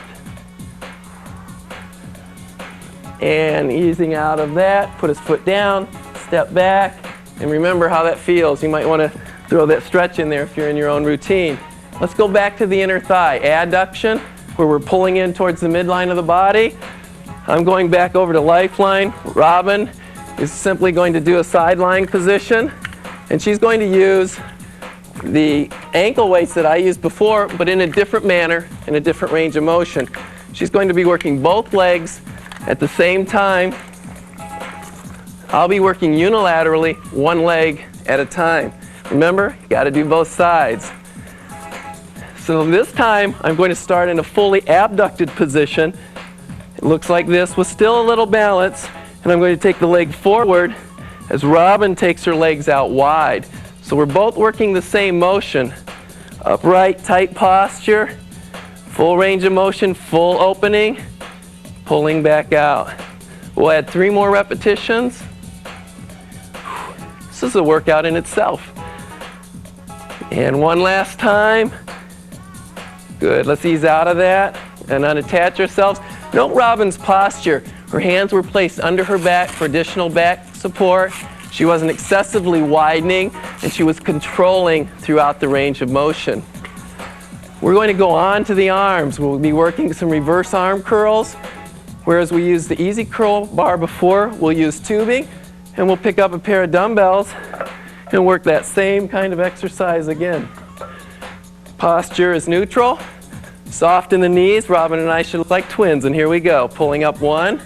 And easing out of that, put his foot down, step back, and remember how that feels. You might want to throw that stretch in there if you're in your own routine. Let's go back to the inner thigh. Adduction, where we're pulling in towards the midline of the body. I'm going back over to lifeline. Robin is simply going to do a sideline position, and she's going to use the ankle weights that I used before, but in a different manner, in a different range of motion. She's going to be working both legs at the same time. I'll be working unilaterally, one leg at a time. Remember, you got to do both sides. So this time, I'm going to start in a fully abducted position. It looks like this with still a little balance, and I'm going to take the leg forward as Robin takes her legs out wide. So we're both working the same motion. Upright, tight posture, full range of motion, full opening, pulling back out. We'll add 3 more repetitions. This is a workout in itself. And one last time. Good, let's ease out of that and unattach ourselves. Note Robin's posture. Her hands were placed under her back for additional back support. She wasn't excessively widening, and she was controlling throughout the range of motion. We're going to go on to the arms. We'll be working some reverse arm curls. Whereas we used the easy curl bar before, we'll use tubing, and we'll pick up a pair of dumbbells and work that same kind of exercise again. Posture is neutral. Soft in the knees. Robin and I should look like twins, and here we go. Pulling up 1.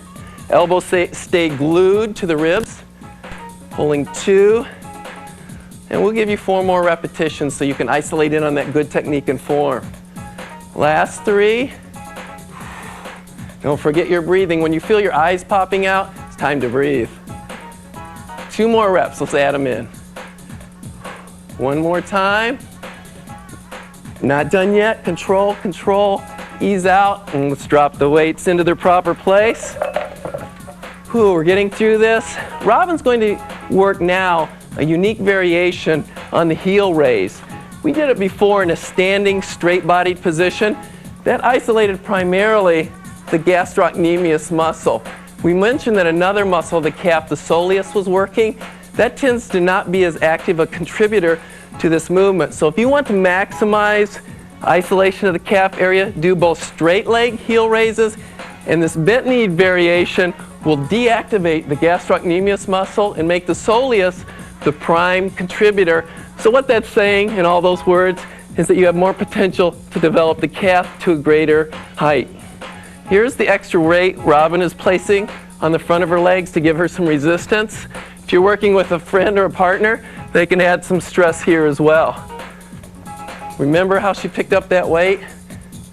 Elbows stay glued to the ribs. Pulling 2. And we'll give you 4 more repetitions so you can isolate in on that good technique and form. Last 3. Don't forget your breathing. When you feel your eyes popping out, it's time to breathe. 2 more reps. Let's add them in. 1 more time. Not done yet. Control, control. Ease out, and let's drop the weights into their proper place. Whew, we're getting through this. Robin's going to work now a unique variation on the heel raise. We did it before in a standing, straight-bodied position. That isolated primarily the gastrocnemius muscle. We mentioned that another muscle, the calf, the soleus, was working. That tends to not be as active a contributor to this movement. So if you want to maximize isolation of the calf area, do both straight leg heel raises, and this bent knee variation will deactivate the gastrocnemius muscle and make the soleus the prime contributor. So what that's saying in all those words is that you have more potential to develop the calf to a greater height. Here's the extra weight Robin is placing on the front of her legs to give her some resistance. If you're working with a friend or a partner, they can add some stress here as well. Remember how she picked up that weight?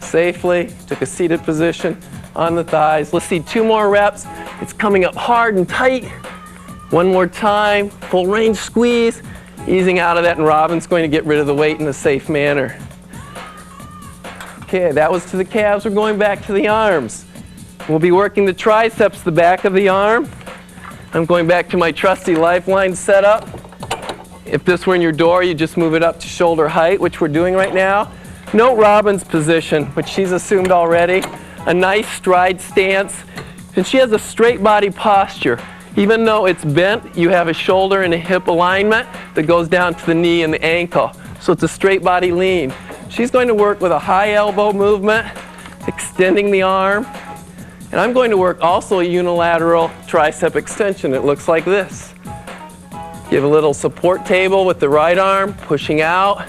Safely, took a seated position on the thighs. Let's see 2 more reps. It's coming up hard and tight. 1 more time, full range squeeze. Easing out of that, and Robin's going to get rid of the weight in a safe manner. Okay, that was to the calves. We're going back to the arms. We'll be working the triceps, the back of the arm. I'm going back to my trusty lifeline setup. If this were in your door, you just move it up to shoulder height, which we're doing right now. Note Robin's position, which she's assumed already. A nice stride stance. And she has a straight body posture. Even though it's bent, you have a shoulder and a hip alignment that goes down to the knee and the ankle. So it's a straight body lean. She's going to work with a high elbow movement, extending the arm. And I'm going to work also a unilateral tricep extension. It looks like this. Give a little support table with the right arm, pushing out.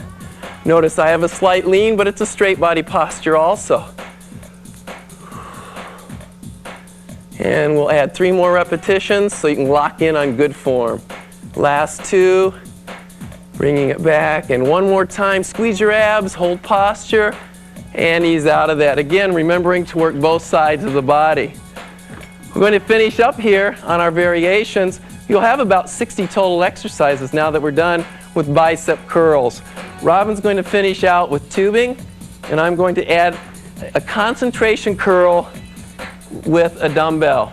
Notice I have a slight lean, but it's a straight body posture also. And we'll add 3 more repetitions so you can lock in on good form. Last 2, bringing it back. And 1 more time, squeeze your abs, hold posture, and ease out of that. Again, remembering to work both sides of the body. We're going to finish up here on our variations. You'll have about 60 total exercises now that we're done with bicep curls. Robin's going to finish out with tubing, and I'm going to add a concentration curl with a dumbbell.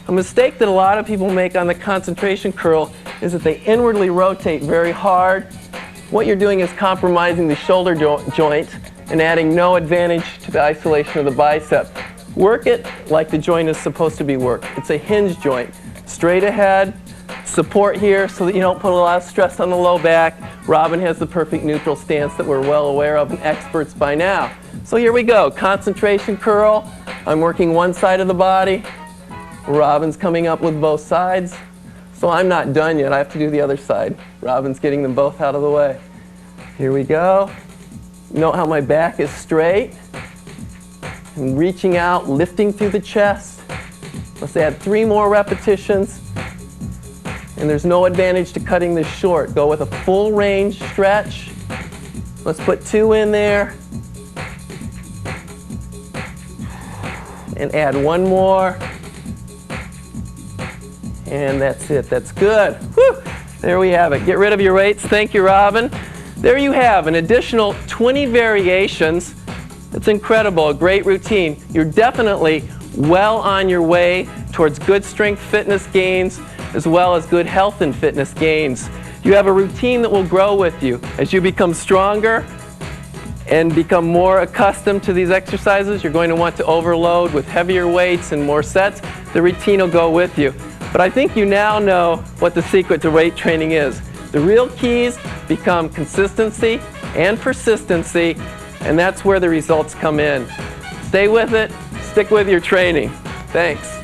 A mistake that a lot of people make on the concentration curl is that they inwardly rotate very hard. What you're doing is compromising the shoulder joint and adding no advantage to the isolation of the bicep. Work it like the joint is supposed to be worked. It's a hinge joint. Straight ahead, support here so that you don't put a lot of stress on the low back. Robin has the perfect neutral stance that we're well aware of and experts by now. So here we go, concentration curl. I'm working one side of the body. Robin's coming up with both sides. So I'm not done yet, I have to do the other side. Robin's getting them both out of the way. Here we go. Note how my back is straight. I'm reaching out, lifting through the chest. Let's add 3 more repetitions. And there's no advantage to cutting this short. Go with a full range stretch. Let's put 2 in there. And add 1 more. And that's it. That's good. Whew. There we have it. Get rid of your weights. Thank you, Robin. There you have an additional 20 variations. It's incredible. A great routine. You're definitely well on your way towards good strength fitness gains as well as good health and fitness gains. You have a routine that will grow with you. As you become stronger and become more accustomed to these exercises, you're going to want to overload with heavier weights and more sets. The routine will go with you. But I think you now know what the secret to weight training is. The real keys become consistency and persistency, and that's where the results come in. Stay with it, stick with your training. Thanks.